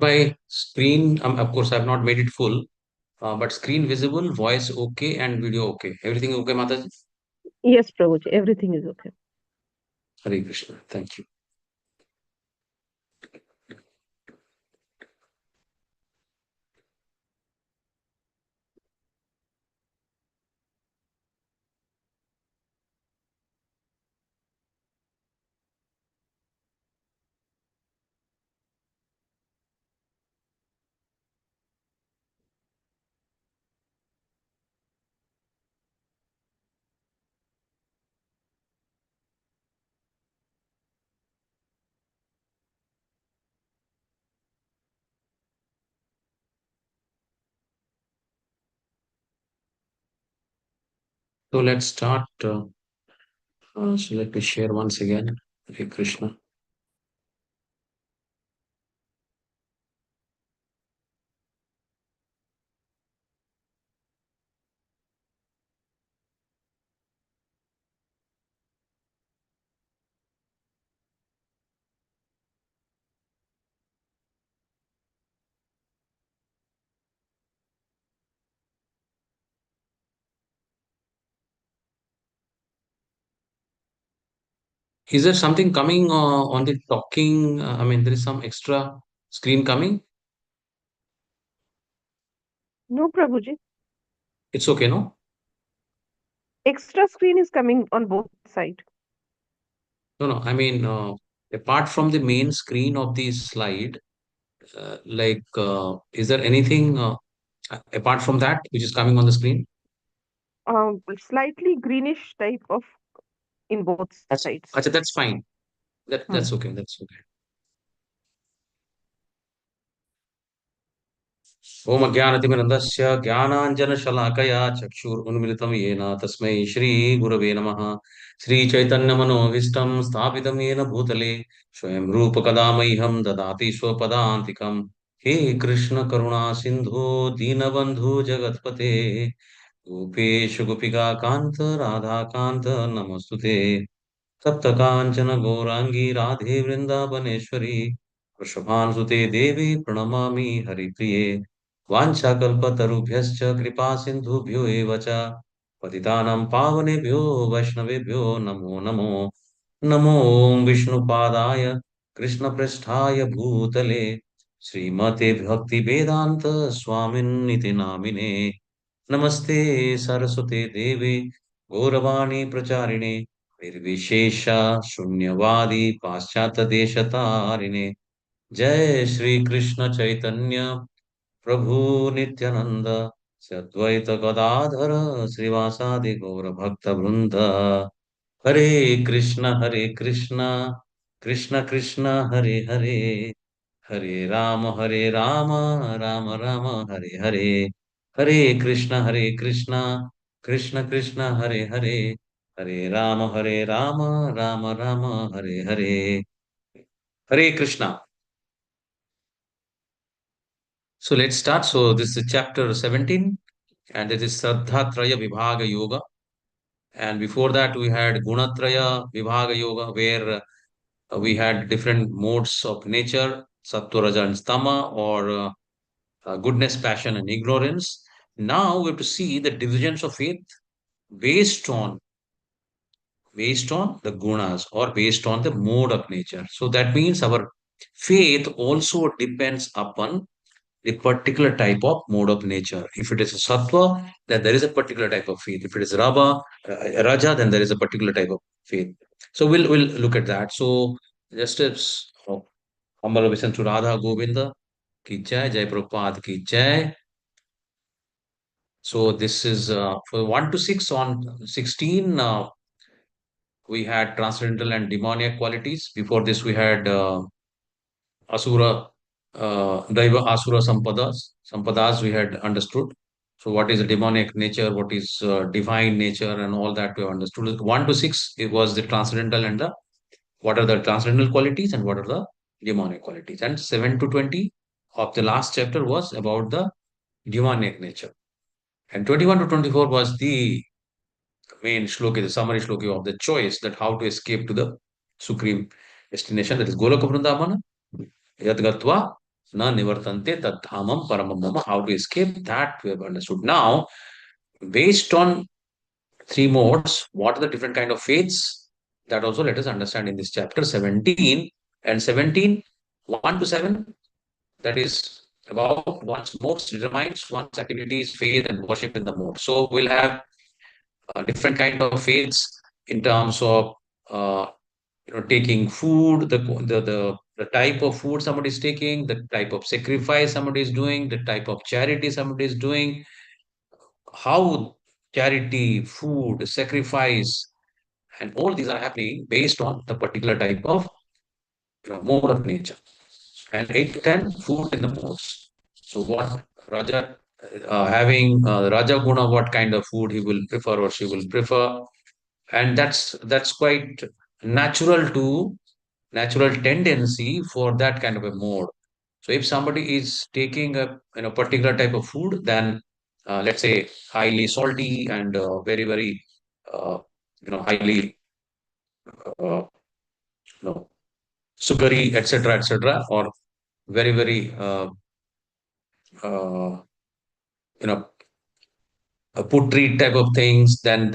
My screen, of course, I've not made it full, but screen visible, voice okay, and video okay. Everything okay, Mataji? Yes, Prabhuji, everything is okay. Hare Krishna. Thank you. So let's start. So let me share once again. Hare Krishna. Is there something coming on the talking? I mean, there is some extra screen coming. No, Prabhuji. It's okay, no? Extra screen is coming on both sides. No, no. I mean, apart from the main screen of the slide, is there anything apart from that which is coming on the screen? Slightly greenish type of in both sides. That's fine. Hmm. That's okay. That's okay. ओम अज्ञानतिमिरन्धस्य ज्ञानाञ्जनशलाकया चक्षुरुन्मिलितं येन तस्मै श्रीगुरवे नमः श्रीचैतन्यमनोभीष्टं स्थापितं येन भूतले स्वयं रूपकदा मह्यं ददाति स्वपदान्तिकम् हे कृष्ण करुणा सिन्धो दीनबन्धु जगत्पते गोपेश गोपिका कान्त राधाकान्त नमस्तुते सप्तकाञ्चन गौराङ्गी राधे वृन्दावनेश्वरी वृषभानुसुते देवी प्रणमामि हरिप्रिये वाञ्छाकल्पतरुभ्यश्च कृपा सिन्धुभ्यो एव च पतितानां पावनेभ्यो वैष्णवेभ्यो नमो नमो नमो विष्णुपादाय कृष्णपृष्ठाय भूतले श्रीमते भक्तिवेदान्त स्वामिन्निति नामिने नमस्ते सरस्वते देवे गौरवाणी प्रचारिणे निर्विशेष शून्यवादी पाश्चात्य देशतारिणे जय श्री कृष्ण चैतन्य प्रभु नित्यानंद सद्वैत गदाधर श्रीवासादि गौर भक्त वृंद हरे Krishna Krishna Krishna Hare Hare Hare Ram Ram Ram Hare Hare Hare Krishna Krishna Krishna Hare Hare Ram Ram Ram Hare Hare Hare Krishna. So let's start. So this is chapter 17, and it is Sadhatraya Vibhaga Yoga. And before that, we had Gunatraya Vibhaga Yoga, where we had different modes of nature, Sattva, Raja, and Stama, or goodness, passion, and ignorance. Now we have to see the divisions of faith based on the gunas or based on the mode of nature. So that means our faith also depends upon the particular type of mode of nature. If it is a sattva, then there is a particular type of faith. If it is raja, then there is a particular type of faith. So we'll look at that. So just as humble obeisance to Radha Govinda ki jai Prabhupada ki jai. So this is for 1 to 6 on 16. We had transcendental and demoniac qualities. Before this, we had Asura, Daiva Asura Sampadas we had understood. So, what is the demonic nature, what is divine nature, and all that we have understood. 1 to 6, it was the transcendental and the what are the transcendental qualities and what are the demonic qualities. And 7 to 20 of the last chapter was about the demonic nature. And 21 to 24 was the main shloki, the summary shloki of the choice that how to escape to the supreme destination, that is Goloka Vrindavana, Yad Gatva na nivartante tad dhamam paramam mama. How to escape that we have understood. Now, based on three modes, what are the different kind of faiths? That also let us understand in this chapter 17 and 17, 1 to 7. That is about one's modes determines one's activities, faith, and worship in the mode. So we'll have different kind of faiths in terms of uh, taking food, the type of food somebody is taking, the type of sacrifice somebody is doing, the type of charity somebody is doing, how charity, food, sacrifice, and all these are happening based on the particular type of mode of nature. And 8 to 10, food in the modes. So what Raja having Raja Guna, what kind of food he will prefer or she will prefer, and that's quite natural to natural tendency for that kind of a mode. So if somebody is taking a particular type of food, then let's say highly salty and very uh, highly uh, you know sugary, etc., or very uh, you know putri type of things, then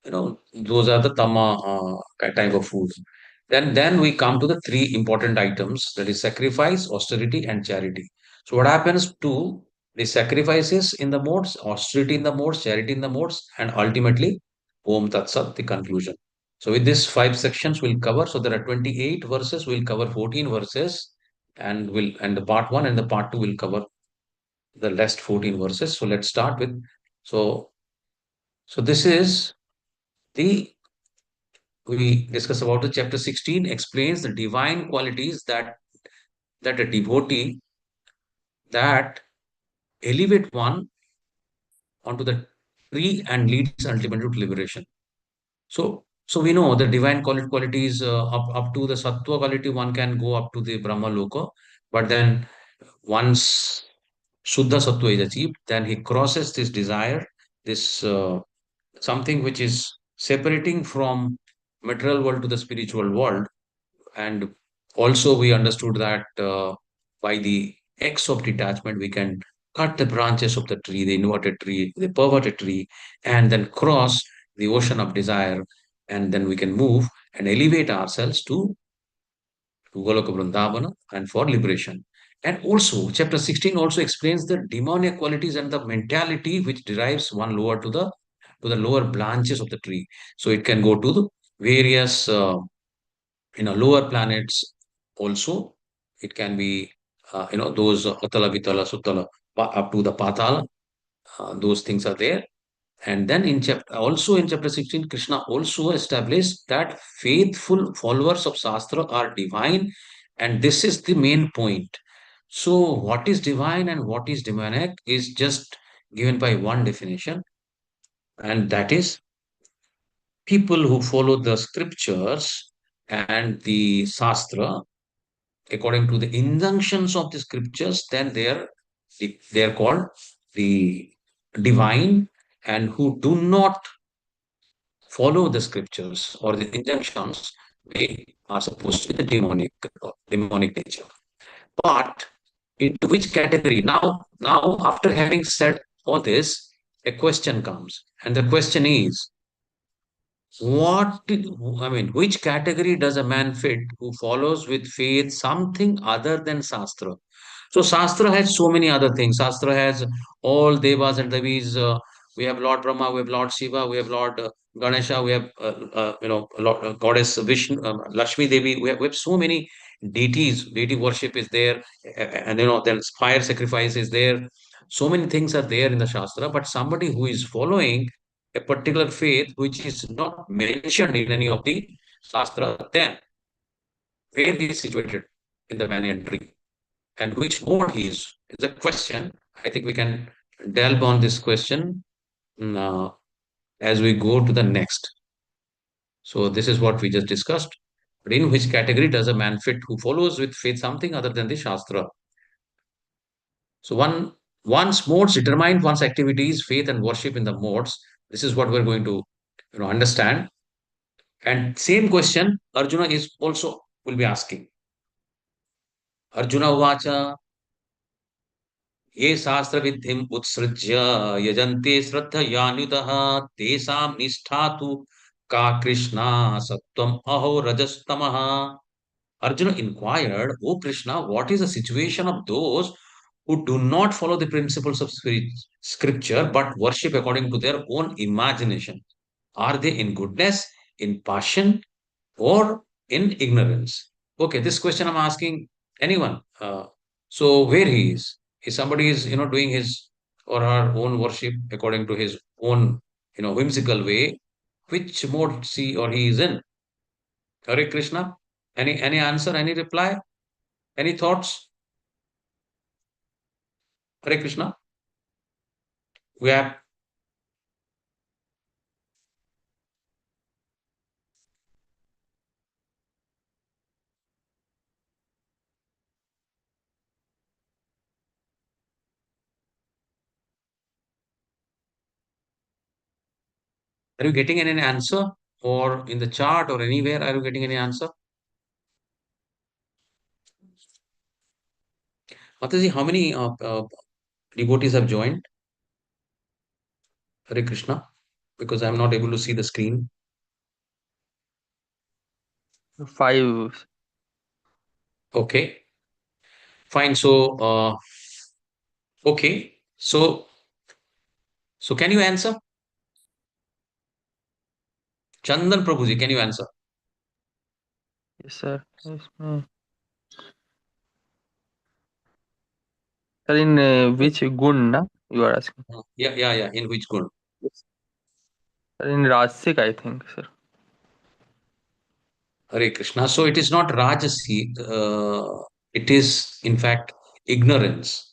those are the tama type of foods. Then we come to the three important items, that is sacrifice, austerity, and charity. So what happens to the sacrifices in the modes, austerity in the modes, charity in the modes, and ultimately om tat sat, the conclusion. So with this five sections we'll cover. So there are 28 verses, we'll cover 14 verses, and the part one and the part two will cover the last 14 verses. So let's start with, so this is the, we discuss about the chapter 16 explains the divine qualities that a devotee that elevate one onto the tree and leads ultimately to liberation. So we know the divine qualities up to the sattva quality, one can go up to the Brahma Loka, but then once Shuddha Sattva is achieved, then he crosses this desire, this something which is separating from material world to the spiritual world. And also, we understood that by the X of detachment, we can cut the branches of the tree, the inverted tree, the perverted tree, and then cross the ocean of desire. And then we can move and elevate ourselves to Goloka Vrindavana and for liberation. And also, chapter 16 also explains the demonic qualities and the mentality which derives one lower to the lower branches of the tree. So it can go to the various lower planets also. It can be those Atala, Vitala, Sutala up to the Patala. Those things are there. And then in chapter 16, Krishna also established that faithful followers of Shastra are divine, and this is the main point. So what is divine and what is demonic is just given by one definition, and that is people who follow the scriptures and the Shastra according to the injunctions of the scriptures, then they are called the divine, and who do not follow the scriptures or the injunctions, they are supposed to be the demonic nature. But into which category? Now, after having said all this, a question comes, and the question is, which category does a man fit who follows with faith something other than Shastra? So Shastra has so many other things. Shastra has all devas and devis. We have Lord Brahma, we have Lord Shiva, we have Lord Ganesha, we have Lord, Goddess Vishnu, Lakshmi Devi. We have so many deities. Deity worship is there, and then fire sacrifice is there. So many things are there in the Shastra. But somebody who is following a particular faith which is not mentioned in any of the Shastra, then where he is situated in the banyan tree and which mode he is a question. I think we can delve on this question uh, as we go to the next. So this is what we just discussed. But in which category does a man fit who follows with faith something other than the Shastra? So one's modes determine one's activities, faith, and worship in the modes. This is what we're going to understand. And same question Arjuna is also will be asking. Arjuna uvacha ये शास्त्रविद्धिम् उत्सृज्य यजन्ते श्रद्धयान्वितः तेषां निष्ठा तु का कृष्णा सत्त्वम् अहो रजस्तमः. Arjuna inquired, O Krishna, what is the situation of those who do not follow the principles of scripture but worship according to their own imagination? Are they in goodness, in passion, or in ignorance? Okay, this question I'm asking anyone. So where he is somebody is doing his or her own worship according to his own whimsical way. Which mode she or he is in? Hare Krishna. Any answer? Any reply? Any thoughts? Hare Krishna. We have. Are you getting any answer? Or in the chart or anywhere? Are you getting any answer? Mataji, how many devotees have joined? Hare Krishna. Because I'm not able to see the screen. 5. Okay. Fine. So, okay. So can you answer? Chandan Prabhuji, can you answer? Yes, sir. Yes, ma'am. Sir, in which gun, na? You are asking? Yeah, yeah, yeah. In which gun? Yes. Sir, in Rajsik, I think, sir. Hare Krishna. So it is not Rajasi. It is, in fact, ignorance.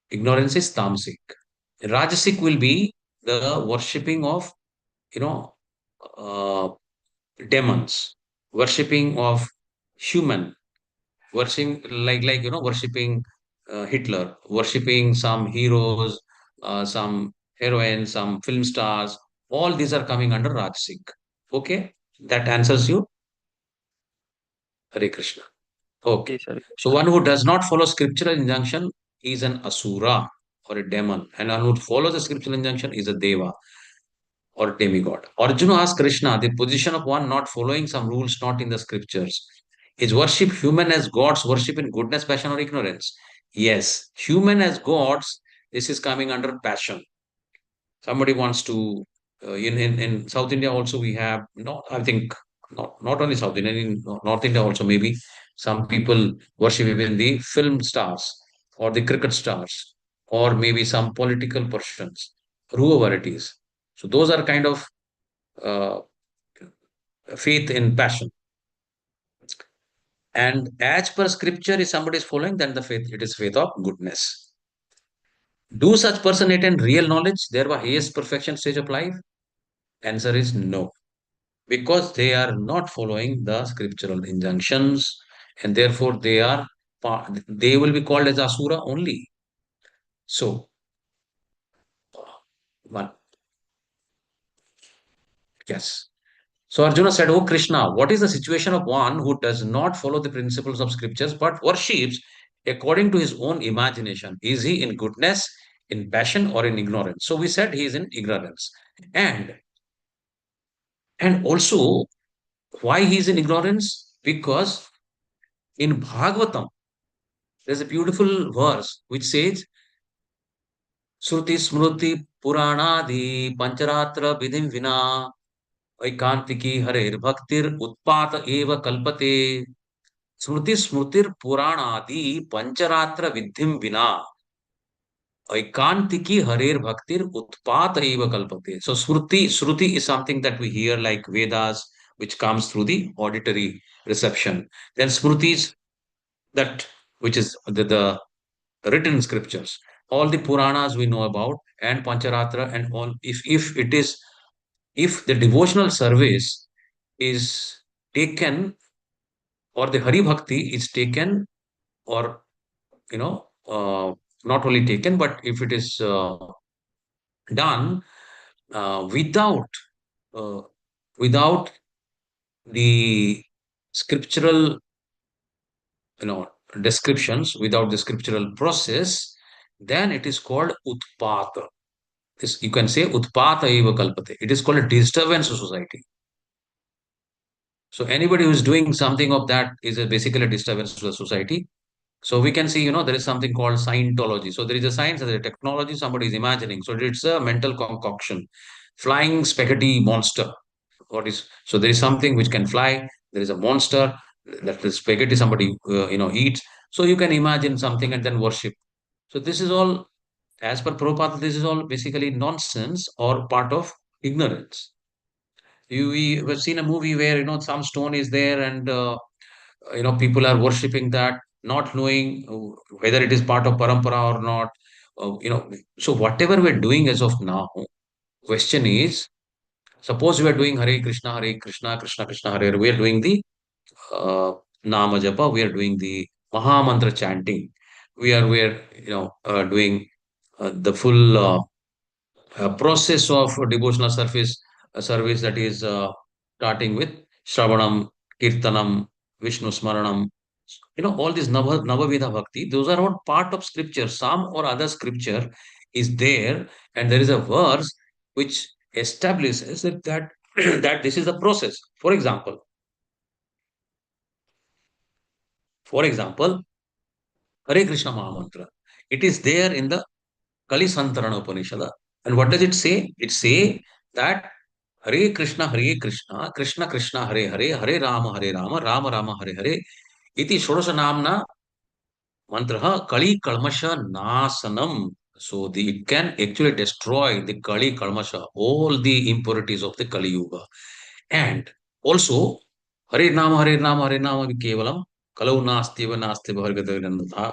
Ignorance is tamasic. Rajasic will be the worshipping of, you know, uh, demons, worshipping of human, worshipping worshipping Hitler, worshipping some heroes, some heroines, some film stars. All these are coming under Rajasic. Okay, that answers you. Hare Krishna. Okay. Yes, sir. So one who does not follow scriptural injunction is an asura or a demon, and one who follows the scriptural injunction is a deva or demigod. Arjuna asked Krishna the position of one not following some rules not in the scriptures. Is worship human as gods, worship in goodness, passion, or ignorance? Yes, human as gods, this is coming under passion. Somebody wants to, in South India also we have, no, I think not only South India, in North India also maybe some people worship even the film stars or the cricket stars or maybe some political persons, whoever it is. So those are kind of uh, faith in passion. And as per scripture, if somebody is following, then the faith, it is faith of goodness. Do such person attain real knowledge, thereby highest perfection stage of life? Answer is no, because they are not following the scriptural injunctions, and therefore they will be called as asura only. So, one, yes. So Arjuna said, "O Krishna, what is the situation of one who does not follow the principles of scriptures but worships according to his own imagination? Is he in goodness, in passion, or in ignorance?" So we said he is in ignorance. And and also why he is in ignorance? Because in Bhagavatam, there's a beautiful verse which says, Shruti Smruti Puranadi Pancharatra Vidhim Vina Vaikantiki Harer Bhaktir Utpata Eva Kalpate. Smruti Smrutir Puranadi Pancharatra Vidhim Vina Aikantiki Harer Bhaktir Utpata Eva Kalpate. So Shruti is something that we hear like Vedas, which comes through the auditory reception. Then Smrutis, that which is the written scriptures. All the Puranas we know about, and Pancharatra, and all. If the devotional service is taken, or the Hari Bhakti is taken, or you know, not only taken, but if it is done without uh, without the scriptural descriptions, without the scriptural process, then it is called utpata. This, you can say utpata eva kalpate. It is called a disturbance of society. So anybody who is doing something of that is basically a disturbance to the society. So we can see, there is something called Scientology. So there is a science, there is a technology, somebody is imagining. So it's a mental concoction. Flying spaghetti monster. So there is something which can fly. There is a monster that is spaghetti somebody, eats. So you can imagine something and then worship. So this is all, as per Prabhupada, this is all basically nonsense or part of ignorance. We've seen a movie where, some stone is there and, people are worshipping that, not knowing whether it is part of parampara or not. So whatever we're doing as of now, question is, suppose we are doing Hare Krishna, Krishna Krishna Hare Hare, we are doing the Nama Japa, we are doing the Maha Mantra chanting, we are doing the full process of devotional service that is starting with Shravanam, Kirtanam, Vishnu Smaranam, all these Navavida Bhakti, those are not part of scripture. Some or other scripture is there, and there is a verse which establishes that that this is the process. For example, Hare Krishna Mahamantra. It is there in the Kali Santarana Upanishad. And what does it say? It say that Hare Krishna, Krishna Krishna Hare Hare, Hare Rama, Rama Rama Hare Hare, iti Shodasha Namna Mantraha Kali Kalmasha Nasanam. So it can actually destroy the Kali Kalmasha, all the impurities of the Kali Yuga. And also, Hare Nama, Hare Nama Kevalam, Kalau Nastiva Nastiva Hargadavinandha.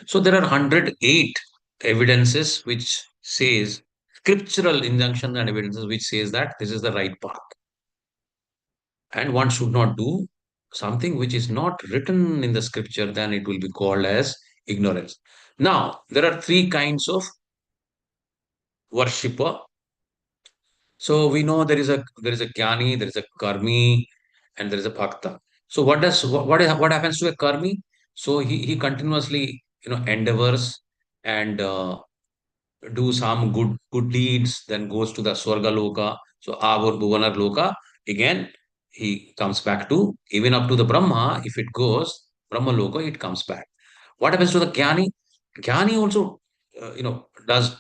So there are 108 evidences which says, scriptural injunction and evidences which says that this is the right path. And one should not do something which is not written in the scripture, then it will be called as ignorance. Now, there are three kinds of worshipper. So we know there is a jnani, there is a karmi, and there is a bhakta. So what happens to a karmi? So he continuously endeavors and do some good deeds, then goes to the Swarga Loka. So Avur Bhuvanar Loka, again, he comes back to, even up to the Brahma, if it goes, Brahma Loka, it comes back. What happens to the Jnani? Jnani also, does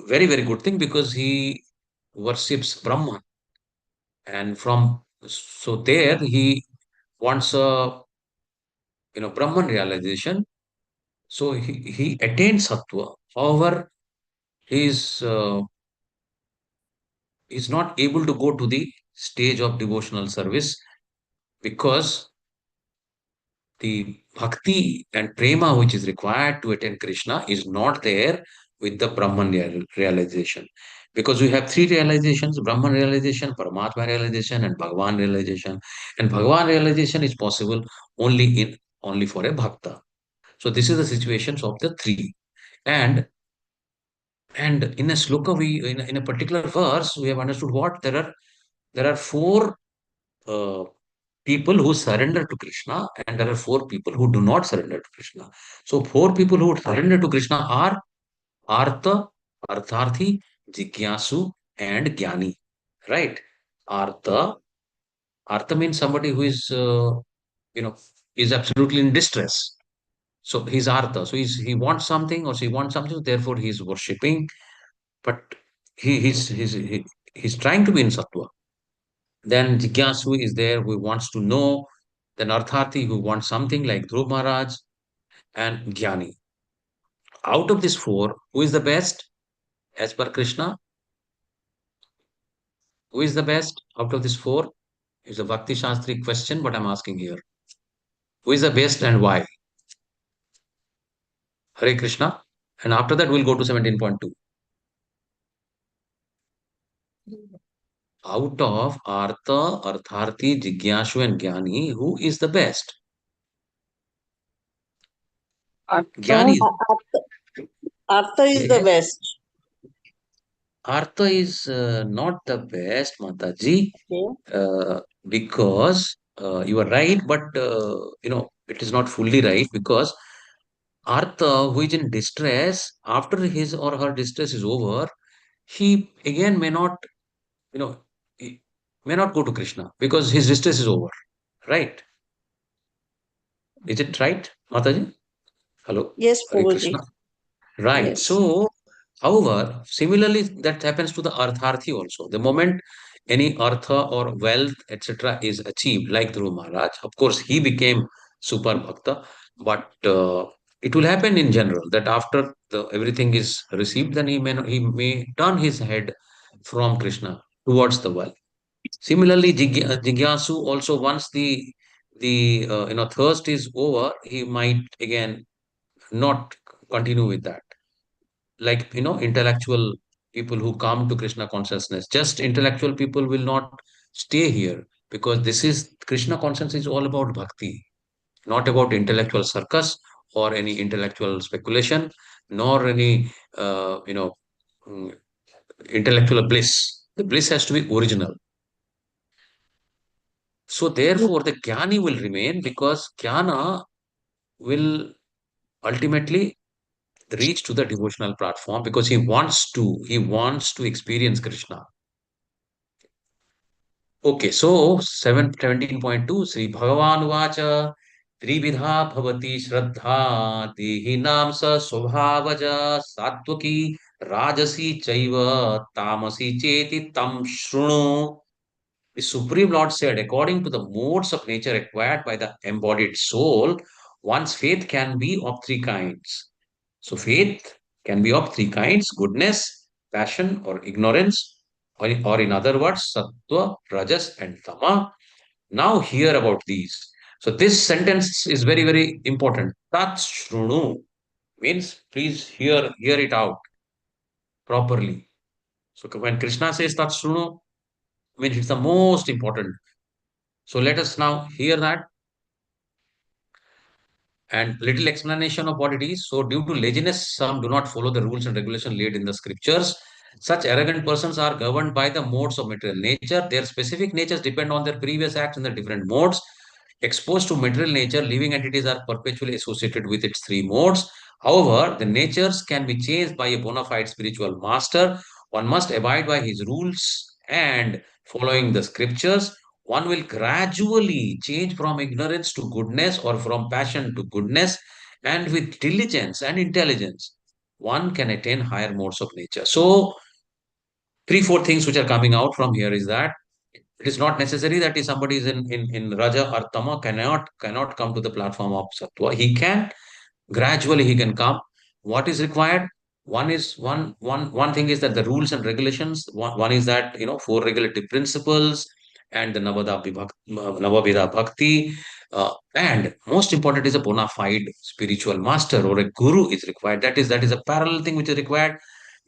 very, very good thing because he worships Brahma. And so there he wants a, Brahman realization. So he attains Sattva. However, he is not able to go to the stage of devotional service because the bhakti and prema which is required to attain Krishna is not there with the Brahman realization. Because we have three realizations: Brahman realization, Paramatma realization, and Bhagavan realization. And Bhagavan realization is possible only for a bhakta. So this is the situations of the three. And and in a sloka, in a particular verse, we have understood what there are four uh, people who surrender to Krishna, and there are four people who do not surrender to Krishna. So, four people who surrender to Krishna are Artha, Artharthi, Jigyasu, and Jnani. Right? Artha, Artha means somebody who is, you know, is absolutely in distress. So he's Artha. So he wants something or she wants something, therefore he's worshipping, but he's trying to be in Sattva. Then Jigyasu is there who wants to know. Then Arthati who wants something like Dhruv Maharaj, and Jnani. Out of these four, who is the best as per Krishna? Who is the best out of these four? It's a Bhakti Shastri question, but I'm asking here. Who is the best and why? Hare Krishna. And after that, we'll go to 17.2. Out of Artha, Artharthi, Jigyashu, and Jnani, who is the best? Artha, Jnani. Artha is the best. Artha is not the best, Mataji, Okay. because You are right, but it is not fully right because Artha, who is in distress, after his or her distress is over, he again may not, you know, he may not go to Krishna because his distress is over, right? Is it right, Mataji? Hello, Yes, Hare Prabhuji. Krishna. Right. Yes. So, however, similarly, that happens to the Artharthi also. The moment any Artha or wealth, etc., is achieved, like Dhruv Maharaj, of course, he became super Bhakta, but it will happen in general that after everything is received, then he may turn his head from Krishna towards the wealth. Similarly, Jigyasu also once the thirst is over, he might again not continue with that, like intellectual people who come to Krishna consciousness. Just intellectual people will not stay here because this is Krishna consciousness is all about bhakti, not about intellectual circus or any intellectual speculation, nor any mm, intellectual bliss. The bliss has to be original. So therefore the jnani will remain because jnana will ultimately reach to the devotional platform because he wants to experience Krishna. Okay, so 17.2 Sri Bhagavan Vacha Trividha Bhavati Shraddha Dehinam Sa Swabhavaja Satvaki Rajasi Chaiva Tamasi Cheti Tam Shrunu. The Supreme Lord said, according to the modes of nature acquired by the embodied soul, one's faith can be of three kinds. So, faith can be of three kinds: goodness, passion, or ignorance, or in other words, sattva, rajas, and tama. Now, hear about these. So, this sentence is very, very important. Tat shrunu means please hear it out properly. So, when Krishna says Tat shrunu, means it's the most important. So let us now hear that and little explanation of what it is. So due to laziness, some do not follow the rules and regulation laid in the scriptures. Such arrogant persons are governed by the modes of material nature. Their specific natures depend on their previous acts in the different modes. Exposed to material nature, living entities are perpetually associated with its three modes. However, the natures can be changed by a bona fide spiritual master. One must abide by his rules and following the scriptures. One will gradually change from ignorance to goodness or from passion to goodness, and with diligence and intelligence, one can attain higher modes of nature. So, three, four things which are coming out from here is that it is not necessary that if somebody is in Raja or Tama cannot come to the platform of Sattva. He can gradually he can come. What is required? One thing is that the rules and regulations. One is that four regulative principles and the Navavida Bhakti. And most important is a bona fide spiritual master or a guru is required. That is a parallel thing which is required.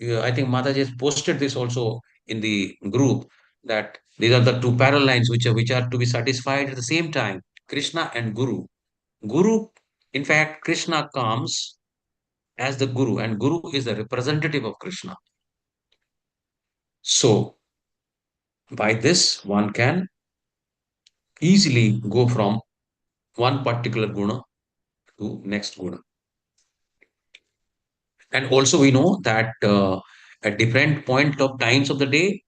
I think Mataji has posted this also in the group that these are the two parallel lines which are to be satisfied at the same time. Krishna and Guru. Guru, in fact, Krishna comes as the Guru, and Guru is the representative of Krishna. So, by this, one can easily go from one particular guna to next guna. And also, we know that at different point of times of the day,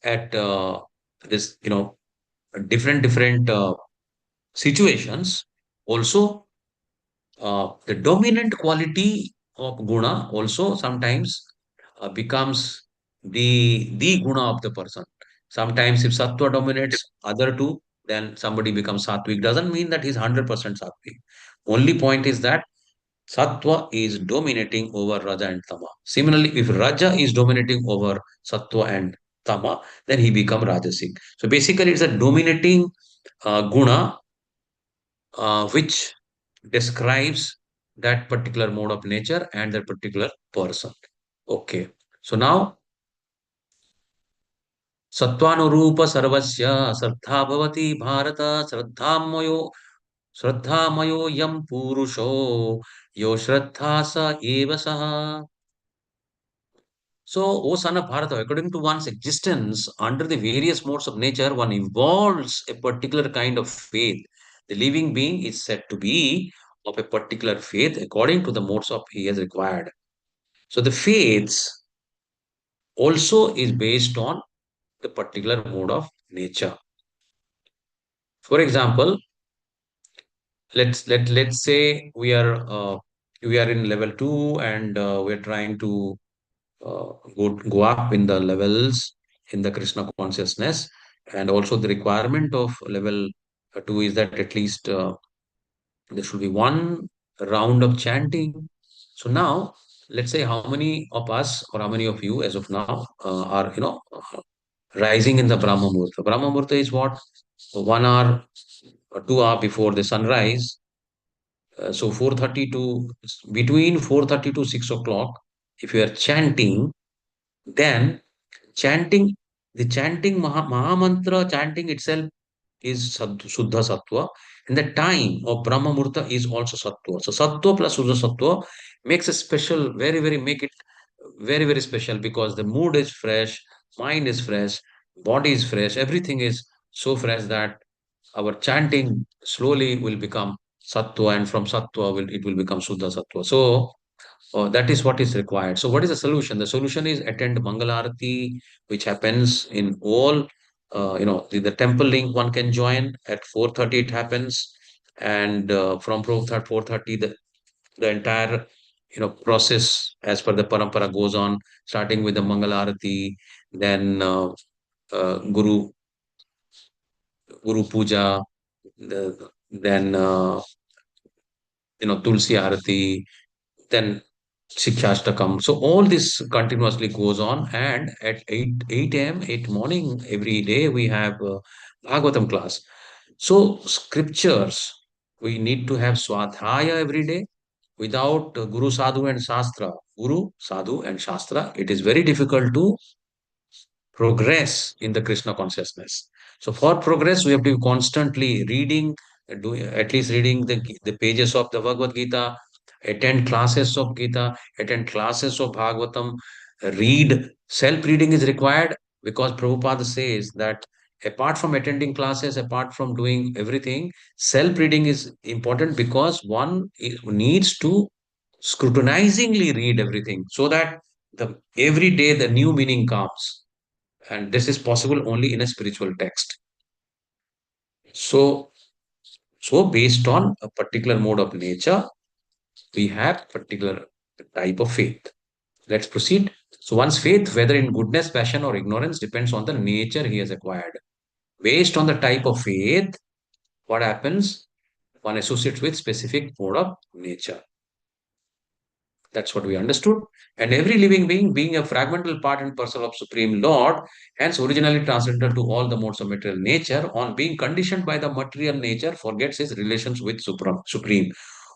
at this, different situations, also the dominant quality of guna also sometimes becomes the guna of the person. Sometimes if sattva dominates other two, then somebody becomes sattvic. Doesn't mean that he's 100% sattvic. Only point is that sattva is dominating over raja and tama. Similarly, if raja is dominating over sattva and tama, then he become rajasic. So basically, it's a dominating guna which describes that particular mode of nature and that particular person. Okay. So now, Sattvanurupa Sarvasya Sraddha Bhavati Bharata Shraddhamayo Yam Purusho Yo Shraddha Sa Eva Saha. So, O son of Bharata, according to one's existence under the various modes of nature, one evolves a particular kind of faith. The living being is said to be of a particular faith according to the modes of he has required. So, the faiths also is based on the particular mode of nature. For example, let's say we are in level two and we're trying to go up in the levels in the Krishna consciousness. And also the requirement of level two is that at least there should be one round of chanting. So now, let's say how many of us or how many of you as of now are, rising in the Brahma Muhurta. Brahma Muhurta is what? 1 hour or 2 hour before the sunrise. So 4:30 to between 4:30 to 6 o'clock, if you are chanting, then chanting, the chanting Mahamantra chanting itself is Suddha Sattva, and the time of Brahma Murta is also Sattva. So Sattva plus Suddha Sattva makes a special, make it very, very special because the mood is fresh, mind is fresh, body is fresh, everything is so fresh that our chanting slowly will become Sattva, and from Sattva it will become Suddha Sattva. So that is what is required. So, what is the solution? The solution is attend Mangalarati, which happens in all, the temple link one can join at 4:30. It happens, and from 4:30, the entire process as per the parampara goes on, starting with the Mangalarati, then Guru Puja, then Tulsi Arati, then Shikshashtakam. So all this continuously goes on, and at 8 a.m., 8 morning, every day we have Bhagavatam class. So scriptures, we need to have Swadhyaya every day. Without Guru Sadhu and Shastra, Guru, Sadhu and Shastra, it is very difficult to progress in the Krishna consciousness. So for progress, we have to be constantly reading, at least reading the pages of the Bhagavad Gita, attend classes of Gita, attend classes of Bhagavatam, read. Self-reading is required because Prabhupada says that apart from attending classes, apart from doing everything, self-reading is important because one needs to scrutinizingly read everything so that every day the new meaning comes, and this is possible only in a spiritual text. So based on a particular mode of nature, we have particular type of faith. Let's proceed. So one's faith, whether in goodness, passion, or ignorance, depends on the nature he has acquired. Based on the type of faith, what happens? One associates with specific mode of nature. That's what we understood. And every living being, being a fragmental part and parcel of Supreme Lord, hence originally transcendental to all the modes of material nature, on being conditioned by the material nature, forgets his relations with Supreme.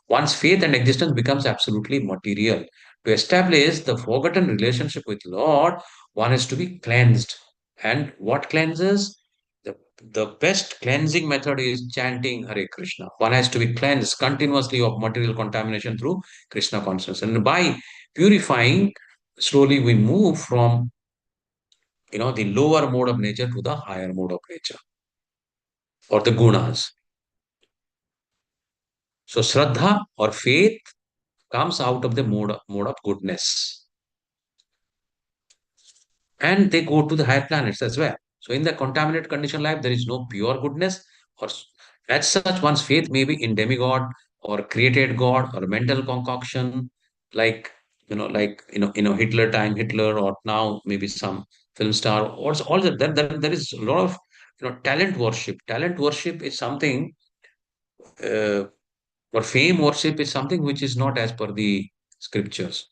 One's faith and existence becomes absolutely material. To establish the forgotten relationship with Lord, one has to be cleansed. And what cleanses? The best cleansing method is chanting Hare Krishna. One has to be cleansed continuously of material contamination through Krishna consciousness. And by purifying, slowly we move from the lower mode of nature to the higher mode of nature or the gunas. So Shraddha or faith comes out of the mode of goodness. And they go to the higher planets as well. So in the contaminated condition life, there is no pure goodness, or as such, one's faith may be in demigod or created God or mental concoction, like Hitler time, Hitler, or now maybe some film star, or all that. There is a lot of talent worship. Talent worship is something, uh, or fame worship is something which is not as per the scriptures.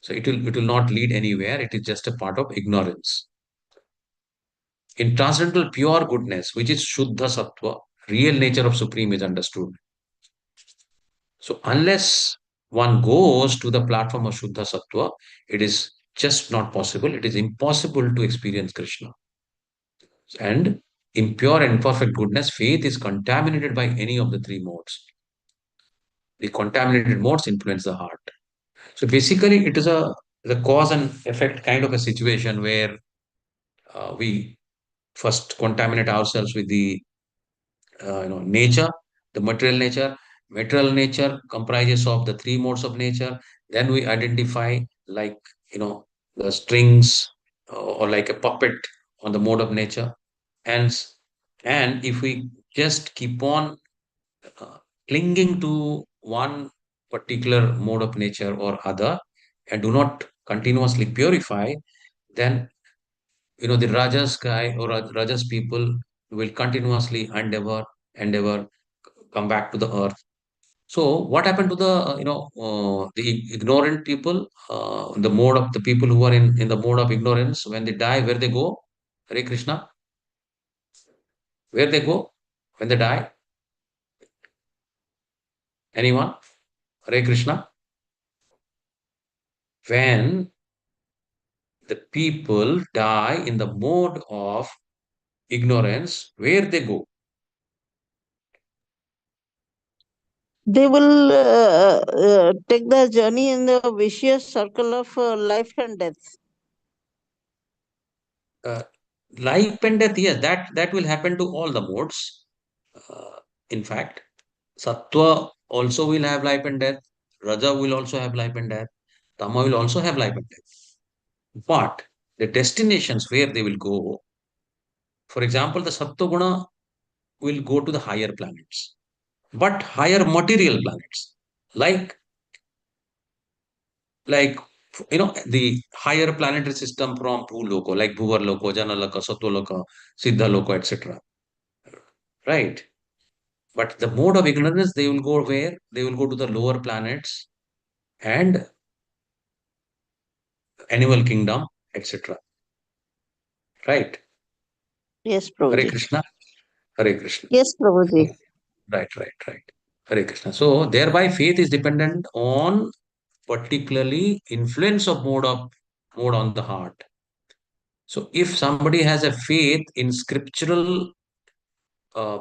So it will not lead anywhere. It is just a part of ignorance. In transcendental pure goodness, which is Shuddha Sattva, real nature of Supreme is understood. So unless one goes to the platform of Shuddha Sattva, it is just not possible. It is impossible to experience Krishna. And in pure and perfect goodness, faith is contaminated by any of the three modes. The contaminated modes influence the heart. So basically, it is a the cause and effect kind of a situation where we first contaminate ourselves with the nature, the material nature. Material nature comprises of the three modes of nature. Then we identify like you know the strings or like a puppet on the mode of nature. And and if we just keep on uh, clinging to one particular mode of nature or other and do not continuously purify, then the Rajas guy or Rajas people will continuously endeavor, come back to the earth. So what happened to the the ignorant people, the mode of the people who are in the mode of ignorance when they die, where they go? Hare Krishna, where they go when they die? Anyone? Hare Krishna. When the people die in the mode of ignorance, where they go? They will take the journey in the vicious circle of life and death. Uh, Life and death, yes, that will happen to all the modes. Uh, in fact, Sattva also will have life and death. Raja will also have life and death. Tama will also have life and death. But the destinations where they will go, for example, the Sattva Guna will go to the higher planets, but higher material planets, like like the higher planetary system from Bhuloko, like Bhuvar Loko, Jana Loka, Sattva Loka, Siddha Loko, etc. Right? But the mode of ignorance, they will go where? They will go to the lower planets and animal kingdom, etc. Right? Yes, Hare Prabhuji. Krishna. Hare Krishna. Yes, Prabhuji. Right. Hare Krishna. So thereby faith is dependent on particularly influence of mode on the heart. So if somebody has a faith in scriptural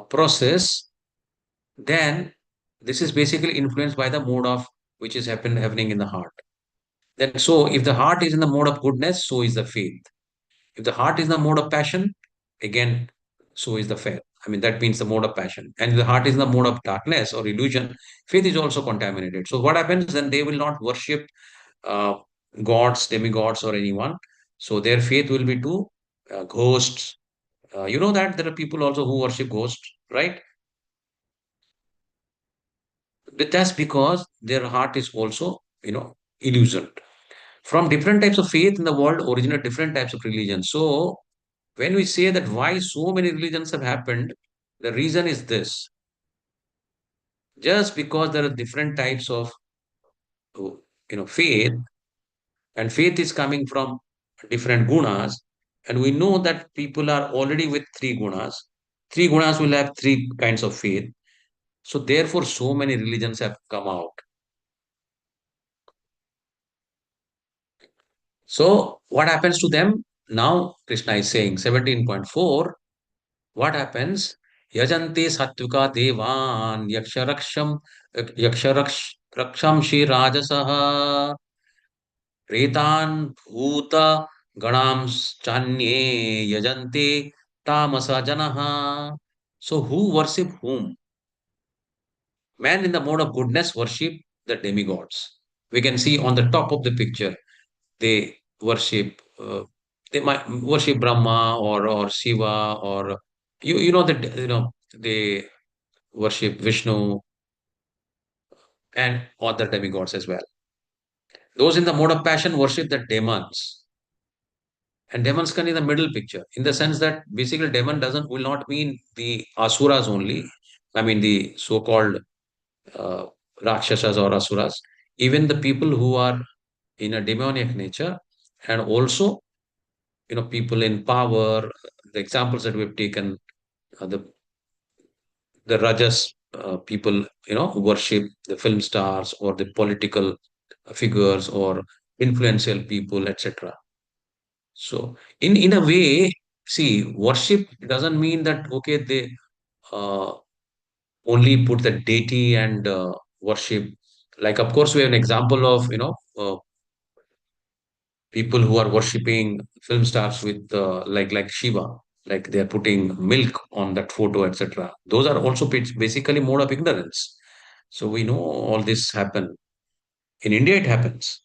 process, then this is basically influenced by the mode of which is happening in the heart. Then so if the heart is in the mode of goodness, so is the faith. If the heart is in the mode of passion, again, so is the faith. I mean, that means the mode of passion. And if the heart is in the mode of darkness or illusion, faith is also contaminated. So what happens then? They will not worship uh, gods, demigods, or anyone. So their faith will be to ghosts. You know that there are people also who worship ghosts, right? But that's because their heart is also, illusioned. From different types of faith in the world originate different types of religion. So when we say that why so many religions have happened, the reason is this. Just because there are different types of faith, and faith is coming from different gunas, and we know that people are already with three gunas. Three gunas will have three kinds of faith. So therefore, so many religions have come out. So what happens to them? Now Krishna is saying 17.4. What happens? Yajante sattvika devan yaksharaksham shi rajasaha pretan bhuta ganams chanye yajante tamasa janaha. So who worship whom? Man in the mode of goodness worship the demigods. We can see on the top of the picture, they worship, they might worship Brahma or Shiva or you know that they worship Vishnu and other demigods as well. Those in the mode of passion worship the demons. And demons can in the middle picture, in the sense that basically demon doesn't will not mean the asuras only. I mean the so-called uh, rakshasas or asuras. Even the people who are in a demoniac nature, and also people in power. The examples that we've taken, the rajas people, who worship the film stars or the political figures or influential people, etc. So in a way, see, worship doesn't mean that okay they uh, only put the deity and worship. Like of course we have an example of People who are worshipping film stars with like Shiva, like they are putting milk on that photo, etc. Those are also basically mode of ignorance. So we know all this happen. In India, it happens.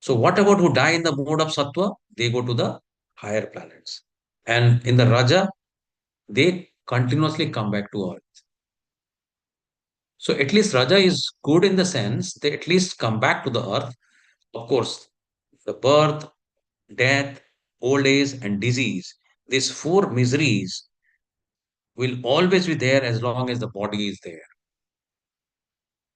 So what about who die in the mode of sattva? They go to the higher planets. And in the Raja, they continuously come back to Earth. So at least Raja is good in the sense they at least come back to the Earth. Of course, the birth, death, old age, and disease, these four miseries will always be there as long as the body is there.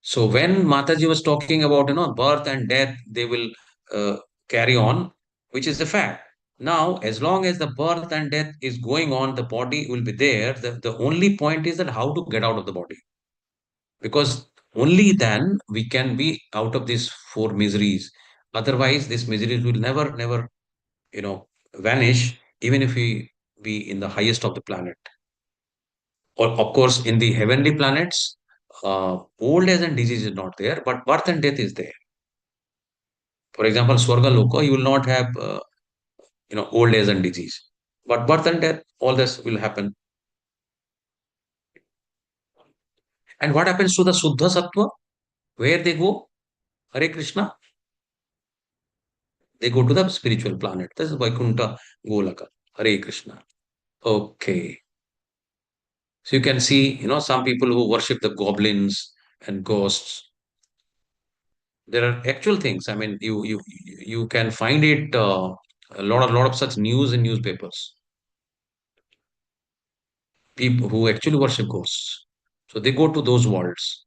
So when Mataji was talking about, birth and death, they will uh, carry on, which is a fact. Now, as long as the birth and death is going on, the body will be there. The only point is that how to get out of the body. Because only then we can be out of these four miseries. Otherwise, these miseries will never, vanish, even if we be in the highest of the planet. Or, of course, in the heavenly planets, old age and disease is not there, but birth and death is there. For example, Swarga Loka, you will not have, old age and disease. But birth and death, all this will happen. And what happens to the Suddha Sattva? Where they go? Hare Krishna, they go to the spiritual planet. This is Vaikuntha Golaka. Hare Krishna. Okay. So you can see, some people who worship the goblins and ghosts. There are actual things. I mean, you can find it a lot of such news in newspapers. People who actually worship ghosts. So they go to those worlds.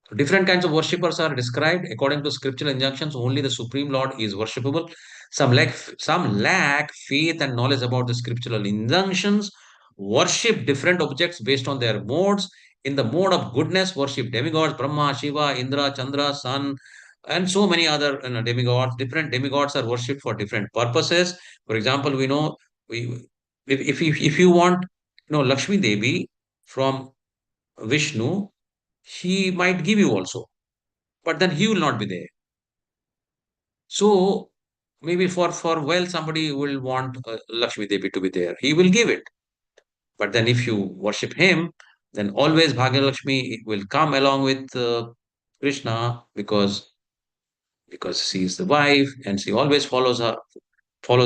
So different kinds of worshippers are described according to scriptural injunctions. Only the Supreme Lord is worshipable. Some lack faith and knowledge about the scriptural injunctions. Worship different objects based on their modes. In the mode of goodness, worship demigods, Brahma, Shiva, Indra, Chandra, Sun, and so many other demigods. Different demigods are worshipped for different purposes. For example, we know we if you want, Lakshmi Devi from Vishnu, he might give you also, but then he will not be there. So maybe for somebody will want Lakshmi Devi to be there. He will give it. But then if you worship him, then always Bhagya Lakshmi will come along with Krishna because she is the wife and she always follows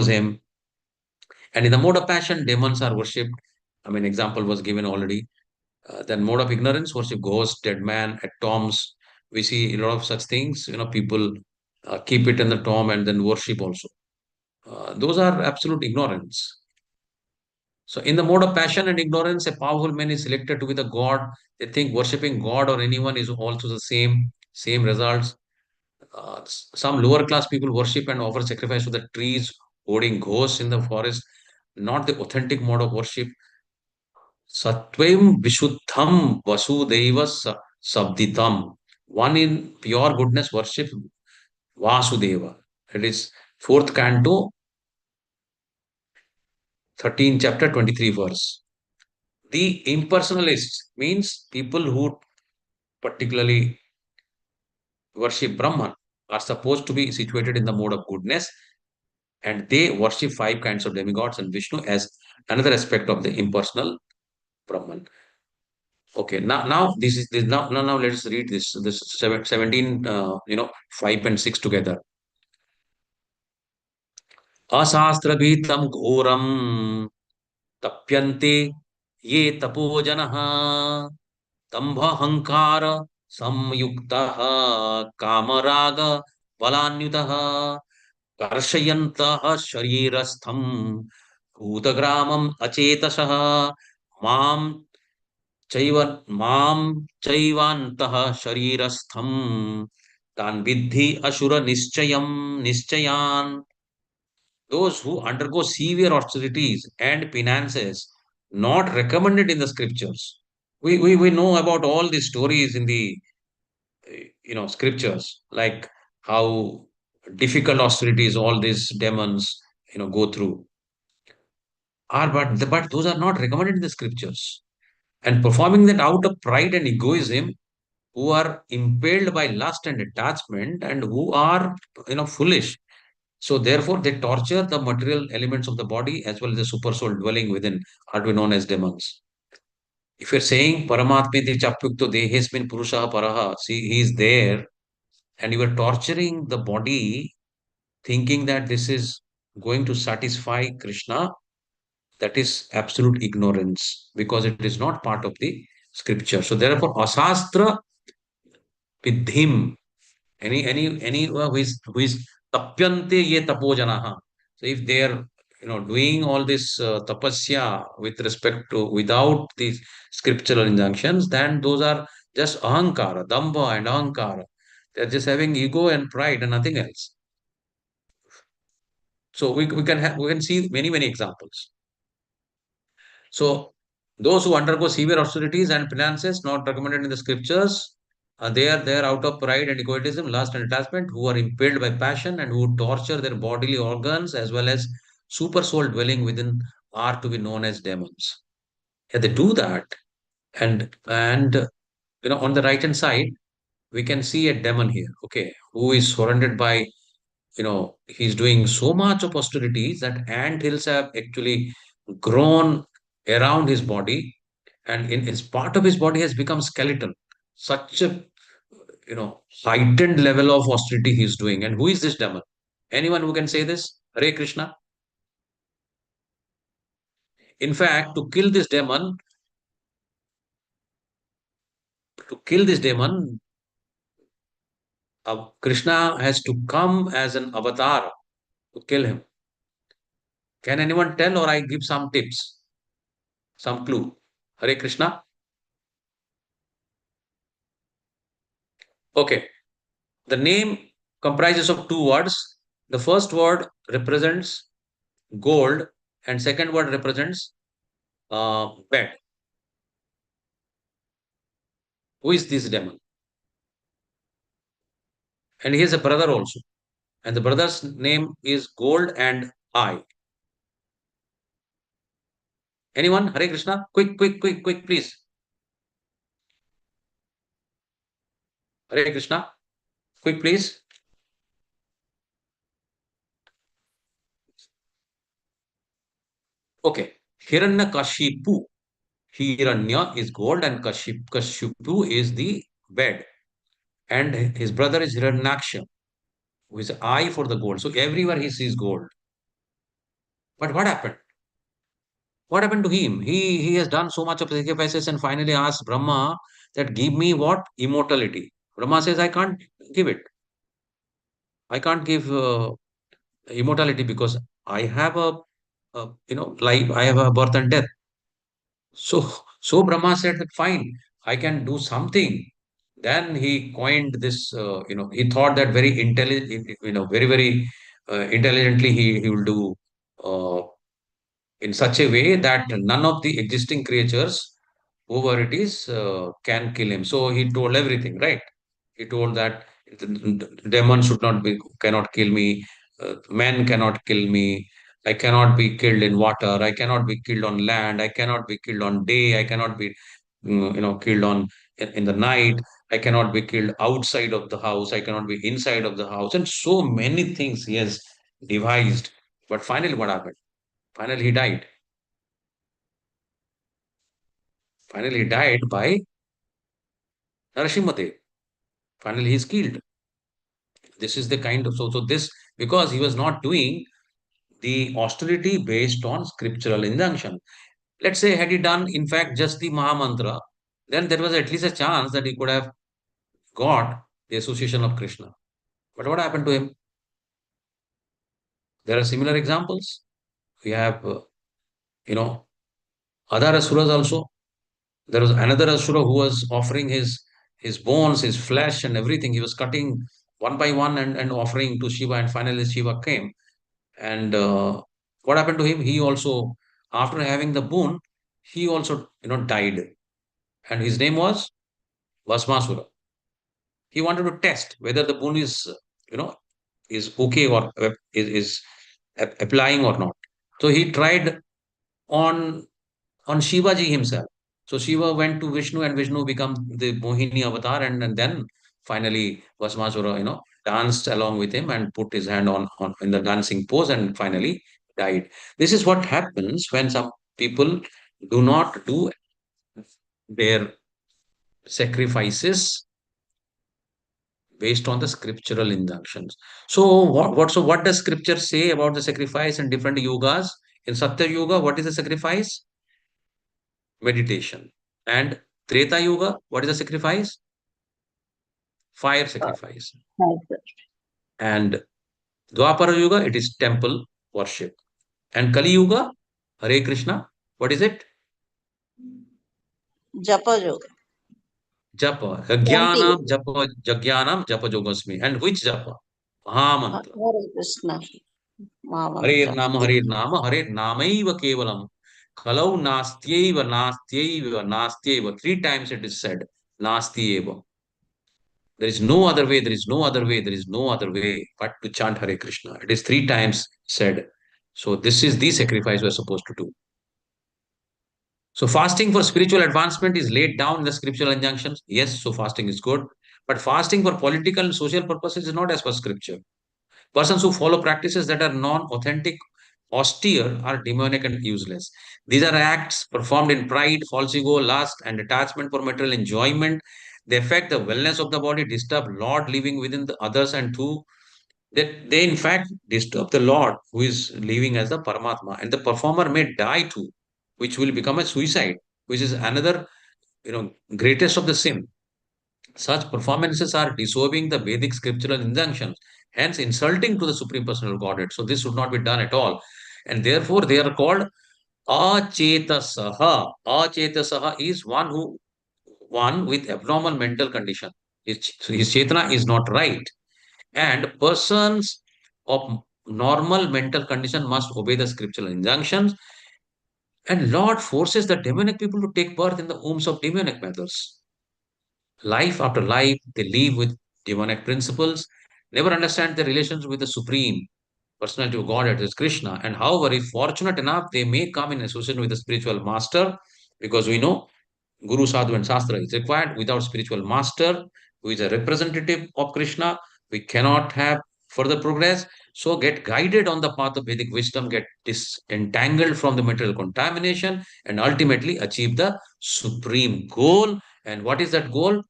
him. And in the mode of passion, demons are worshipped. I mean, example was given already. Then mode of ignorance, worship ghosts, dead man, at tombs. We see a lot of such things. People keep it in the tomb and then worship also. Those are absolute ignorance. So in the mode of passion and ignorance, a powerful man is selected to be the god. They think worshipping God or anyone is also the same results. Some lower class people worship and offer sacrifice to the trees, holding ghosts in the forest. Not the authentic mode of worship. Satvem Vishuddham Vasudeva Sabditam. One in pure goodness worship Vasudeva. It is fourth canto, 13 chapter, 23 verse. The impersonalists means people who particularly worship Brahman are supposed to be situated in the mode of goodness, and they worship five kinds of demigods and Vishnu as another aspect of the impersonal Brahman. Okay, now this is this now let's read this 17 5 and 6 together. Asastra ghoram tapyante ye tapojanah दम्भहंकार संयुक्तः कामराग बलान्युतः कर्षयन्तः शरीरस्थं भूतग्रामम् अचेतसः मां चैव मां चैवान्तः शरीरस्थं तान् विद्धि असुर निश्चयान्. Those who undergo severe austerities and penances not recommended in the scriptures. We know about all these stories in the scriptures, like how difficult austerities all these demons go through are, but those are not recommended in the scriptures. And performing that out of pride and egoism who are impelled by lust and attachment and who are, foolish. So therefore, they torture the material elements of the body as well as the super soul dwelling within, are to be known as demons. If you're saying Paramatmiti Chapyukto Dehesmin Purusha Paraha, see, he is there, and you are torturing the body thinking that this is going to satisfy Krishna, that is absolute ignorance because it is not part of the scripture. So therefore, asastra vidhim, any who is tapyante ye tapojanaha. So if they are doing all this tapasya with respect to without these scriptural injunctions, then those are just ahankara, damba and ahankara. They're just having ego and pride and nothing else. So we can see many examples. So those who undergo severe austerities and penances not recommended in the scriptures, they are out of pride and egotism, lust and attachment, who are impelled by passion and who torture their bodily organs as well as super soul dwelling within are to be known as demons. Yeah, they do that, and on the right hand side we can see a demon here, okay, who is surrounded by he's doing so much of austerities that ant hills have actually grown around his body, and in his part of his body has become skeletal. Such a heightened level of austerity he's doing. And who is this demon? Anyone who can say this? Hare Krishna. In fact, to kill this demon, Krishna has to come as an avatar to kill him. Can anyone tell, or I give some tips, some clue? Hare Krishna. Okay. The name comprises of two words. The first word represents gold, and second word represents bed. Who is this demon? And he has a brother also. And the brother's name is Gold and I. Anyone? Hare Krishna. Quick, please. Hare Krishna. Quick, please. Okay. Hiranyakashipu. Hiranya is gold and Kashipu is the bed. And his brother is Hiranyaksha, who is I for the gold. So everywhere he sees gold. But what happened? What happened to him? He has done so much of sacrifices and finally asked Brahma that give me what? Immortality. Brahma says, I can't give it. I can't give immortality because I have life, I have a birth and death. So Brahma said that fine, I can do something. Then he coined this, he thought that very intelligent, very intelligently he will do uh, in such a way that none of the existing creatures, whoever it is, can kill him. So he told everything, right? He told that the demon cannot kill me, men cannot kill me, I cannot be killed in water, I cannot be killed on land, I cannot be killed on day, I cannot be, killed in the night, I cannot be killed outside of the house, I cannot be inside of the house, and so many things he has devised. But finally, what happened? Finally, he died. Finally, he died by Narasimhadev. Finally, he is killed. This is the kind of so this because he was not doing the austerity based on scriptural injunction. Let's say had he done in fact just the Mahamantra, then there was at least a chance that he could have got the association of Krishna. But what happened to him? There are similar examples. We have you know other asuras also. There was another asura who was offering his bones, his flesh, and everything. He was cutting one by one and offering to Shiva, and finally Shiva came. And what happened to him? He also, after having the boon, he also died. And his name was Vasmasura. He wanted to test whether the boon you know is okay or is applying or not. So he tried on Shivaji himself. So Shiva went to Vishnu and Vishnu became the Mohini avatar, and then finally Vasmasura, danced along with him and put his hand on in the dancing pose and finally died. This is what happens when some people do not do their sacrifices based on the scriptural injunctions. So what does scripture say about the sacrifice in different yugas? In Satya Yuga, what is the sacrifice? Meditation. And Treta Yuga, what is the sacrifice? Fire sacrifice. And Dwapara Yuga, it is temple worship. And Kali Yuga, Hare Krishna, what is it? Japa yoga. Japa. Chanting. Jagyanam Japa Yogasmi. And which Japa? Mahamantra. Hare Krishna. Hare Mahamantra. Nama, Hare Nama, Hare Namaiva Kevalam. Kalau Nastyeva, Nastyeva, Nastyeva. 3 times it is said. Nastyeva. There is no other way, there is no other way, there is no other way but to chant Hare Krishna. It is 3 times said. So this is the sacrifice we are supposed to do. So fasting for spiritual advancement is laid down in the scriptural injunctions. Yes, so fasting is good. But fasting for political and social purposes is not as per scripture. Persons who follow practices that are non-authentic, austere, are demonic and useless. These are acts performed in pride, false ego, lust, and attachment for material enjoyment. They affect the wellness of the body, disturb Lord living within the others, and they in fact disturb the Lord who is living as the Paramatma. And the performer may die too, which will become a suicide, which is another, greatest of the sin. Such performances are disobeying the Vedic scriptural injunctions, hence insulting to the Supreme Personal Godhead. So this should not be done at all. And therefore they are called Achetasaha. Achetasaha is one with abnormal mental condition. His Chetana is not right. And persons of normal mental condition must obey the scriptural injunctions. And Lord forces the demonic people to take birth in the wombs of demonic mothers. Life after life, they live with demonic principles, never understand their relations with the Supreme Personality of Godhead, is Krishna. And however, if fortunate enough, they may come in association with a spiritual master, because we know Guru, Sadhu, and Shastra is required. Without spiritual master, who is a representative of Krishna, we cannot have further progress. So get guided on the path of Vedic wisdom, get disentangled from the material contamination, and ultimately achieve the supreme goal. And what is that goal?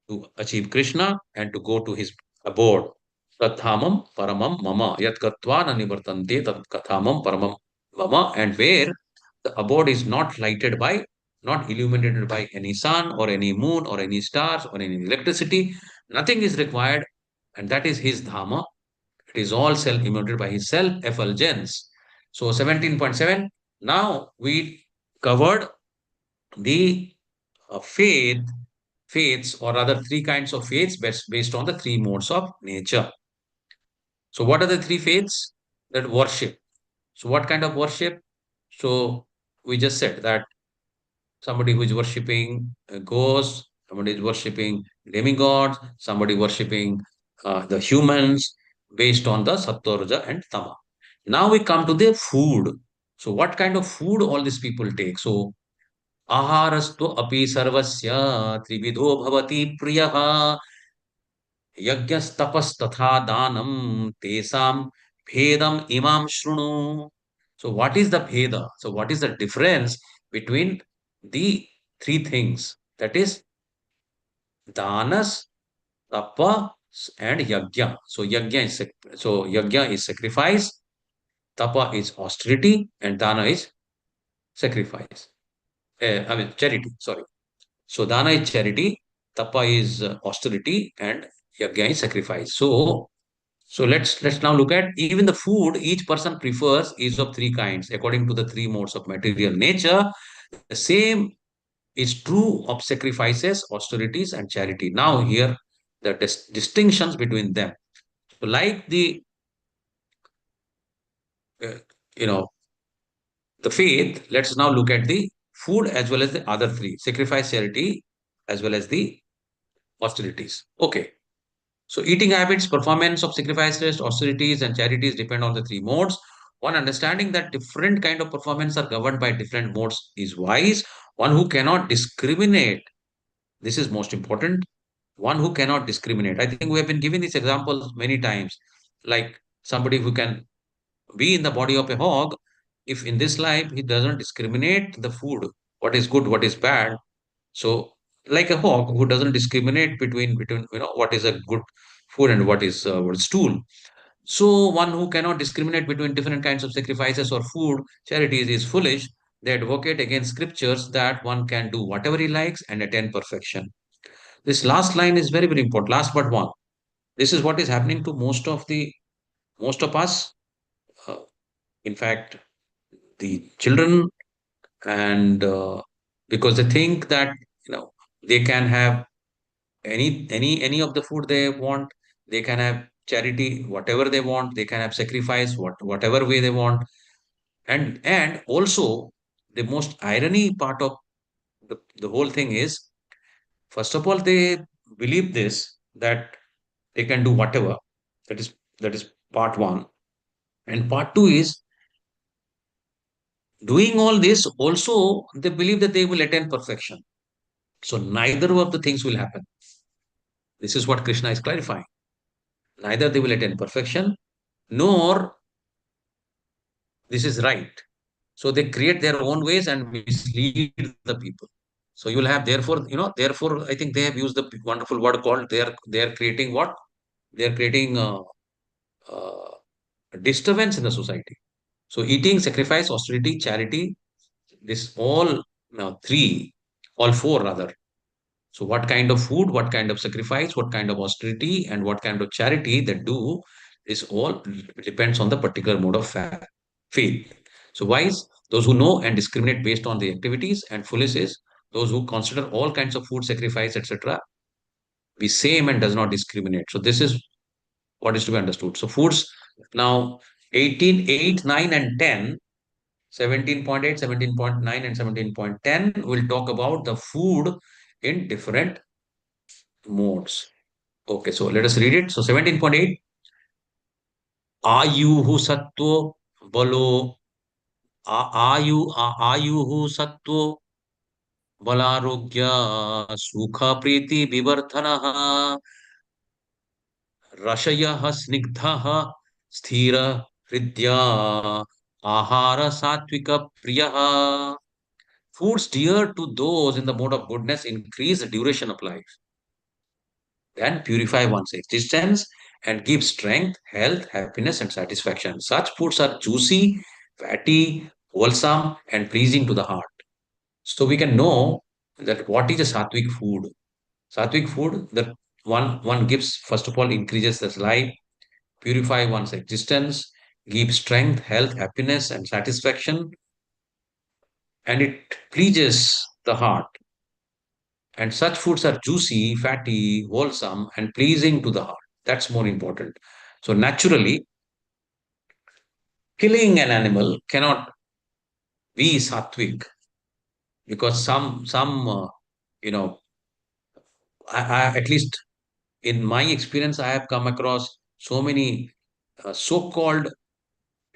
To achieve Krishna and to go to his abode. Tathamam paramam mama. Yat katva na nivartante tat kathamam paramam mama. And where the abode is not lighted by, not illuminated by any sun or any moon or any stars or any electricity. Nothing is required. And that is his dhamma. It is all self-illuminated by his self-effulgence. So 17.7. Now we covered the faiths, or rather 3 kinds of faiths based on the 3 modes of nature. So what are the 3 faiths? That worship. So what kind of worship? So we just said that somebody who is worshipping ghosts, somebody is worshipping demigods, somebody worshipping the humans based on the Sattva, and Tama. Now we come to the food. So what kind of food all these people take? So आहारस्तु अपि सर्वस्य त्रिविधो भवति प्रियः यज्ञस्तपस्तथा दानं तेषां भेदम् imam shrunu. So what is the bheda? So what is the difference between the 3 things? That is danas, tapa, and yajna. So yajna is sacrifice, tapa is austerity, and dana is sacrifice. Charity. Sorry. So dana is charity, tapa is austerity, and yajna is sacrifice. So let's now look at even the food each person prefers is of 3 kinds according to the 3 modes of material nature. The same is true of sacrifices, austerities, and charity. Now here the distinctions between them. So like uh, you know the faith, let's now look at the food as well as the other 3: sacrifice, charity, as well as the austerities. Okay. So eating habits, performance of sacrifices, austerities, and charities depend on the 3 modes. one understanding that different kind of performance are governed by different modes is wise. One who cannot discriminate, this is most important. One who cannot discriminate. I think we have been given these examples many times, like somebody who can be in the body of a hog, if in this life he doesn't discriminate the food, what is good, what is bad. So, like a hog who doesn't discriminate between what is a good food and what is stool. So, one who cannot discriminate between different kinds of sacrifices or food charities is foolish. They advocate against scriptures that one can do whatever he likes and attain perfection. This last line is very, very important. Last but one. This is what is happening to most of us. Uh, in fact, the children, and because they think that they can have any of the food they want, they can have charity whatever they want, they can have sacrifice whatever way they want, and also the most irony part of the whole thing is, first of all, they believe this, that they can do whatever. That is part one. And part two is, doing all this also they believe that they will attain perfection. So neither of the things will happen. This is what Krishna is clarifying. Neither they will attain perfection, nor this is right. So they create their own ways and mislead the people. So you will have, therefore, I think they have used the wonderful word called, they are creating what? They are creating uh, disturbance in the society. So eating, sacrifice, austerity, charity, this all now three, all four rather. So what kind of food, what kind of sacrifice, what kind of austerity, and what kind of charity they do is all depends on the particular mode of faith. So wise, those who know and discriminate based on the activities, and foolish is those who consider all kinds of food, sacrifice, etc. be same and does not discriminate. So this is what is to be understood. So foods now 18, 8, 9, and 10, 17.8, 17.9, and 17.10 will talk about the food in different modes. Okay, so let us read it. So 17.8, आयुः सत्त्वो बलो आयुः सत्त्वो बलारोग्य सुख प्रीति विवर्धनः रसयः स्निग्धः स्थिर हृदया आहार सात्विक प्रियः. Foods dear to those in the mode of goodness increase the duration of life, then purify one's existence and give strength, health, happiness, and satisfaction. Such foods are juicy, fatty, wholesome, and pleasing to the heart. So we can know that what is a sattvic food. Sattvic food, that one gives, first of all, increases the life, purify one's existence, give strength, health, happiness, and satisfaction, and it pleases the heart. And such foods are juicy, fatty, wholesome, and pleasing to the heart. That's more important. So naturally, killing an animal cannot be sattvic, because you know, at least in my experience, I have come across so many so-called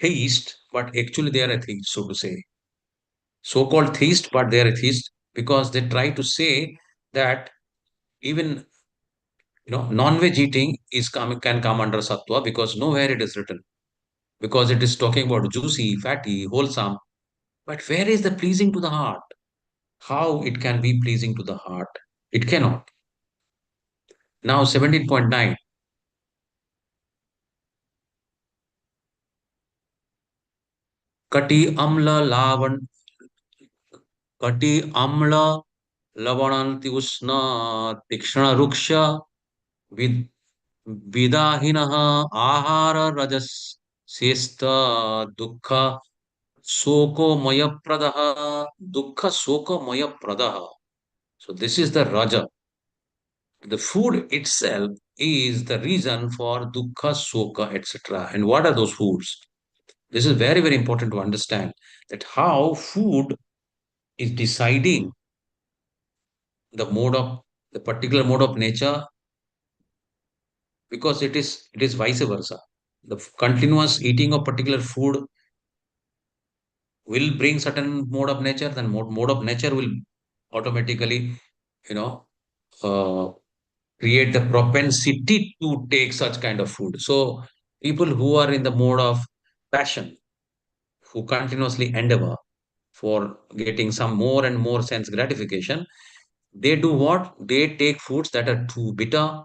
theists, but actually they are atheists, so to say. So-called theists, but they are atheists because they try to say that even non-veg eating can come under sattva, because nowhere it is written, because it is talking about juicy, fatty, wholesome. But where is the pleasing to the heart? How it can be pleasing to the heart? It cannot. Now 17.9. Kati amla lavan Kati amla lavananti usna tikshna ruksha vid vidahinaha ahara rajas sesta dukkha soko maya pradaha dukkha soko maya pradaha. So this is the raja. The food itself is the reason for dukkha, soka, etc. And what are those foods? This is very, very important to understand, that how food is deciding the particular mode of nature, because it is vice versa. The continuous eating of particular food will bring certain mode of nature, then mode of nature will automatically, you know, uh, create the propensity to take such kind of food. So people who are in the mode of passion, who continuously endeavor for getting some more and more sense gratification, they do what? They take foods that are too bitter,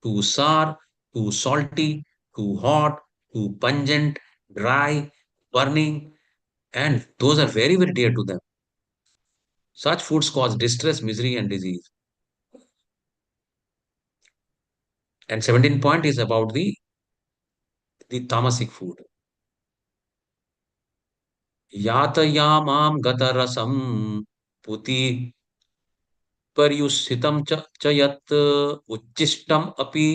too sour, too salty, too hot, too pungent, dry, burning, and those are very, very dear to them. Such foods cause distress, misery, and disease. And 17th point is about the tamasic food. Yatayamam gatarasam puti पर्युषितं च यत् उच्छिष्टम् अपि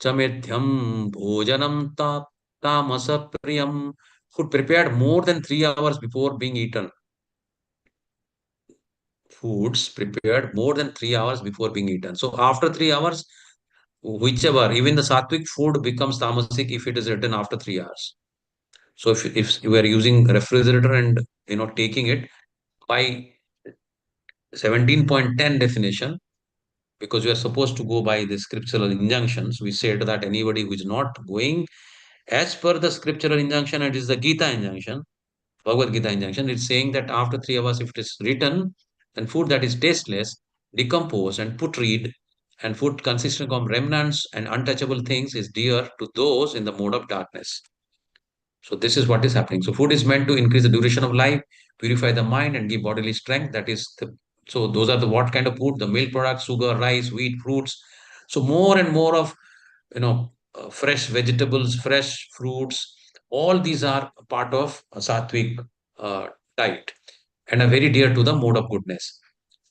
च मेध्यं भोजनं तामसप्रियम्. Food prepared more than 3 hours before being eaten. Foods prepared more than 3 hours before being eaten. So after 3 hours, whichever, even the sattvic food becomes tamasic if it is eaten after 3 hours. So if you are using refrigerator and taking it by 17.10 definition, because we are supposed to go by the scriptural injunctions, we said that anybody who is not going as per the scriptural injunction, it is the Gita injunction, Bhagavad Gita injunction, it's saying that after 3 hours, if it is written, then food that is tasteless, decomposed, and putrid, and food consisting of remnants and untouchable things is dear to those in the mode of darkness. So this is what is happening. So food is meant to increase the duration of life, purify the mind, and give bodily strength. That is the so those are the what kind of food? The milk products, sugar, rice, wheat, fruits. So more and more of fresh vegetables, fresh fruits. All these are a part of a sattvic uh, diet and are very dear to the mode of goodness.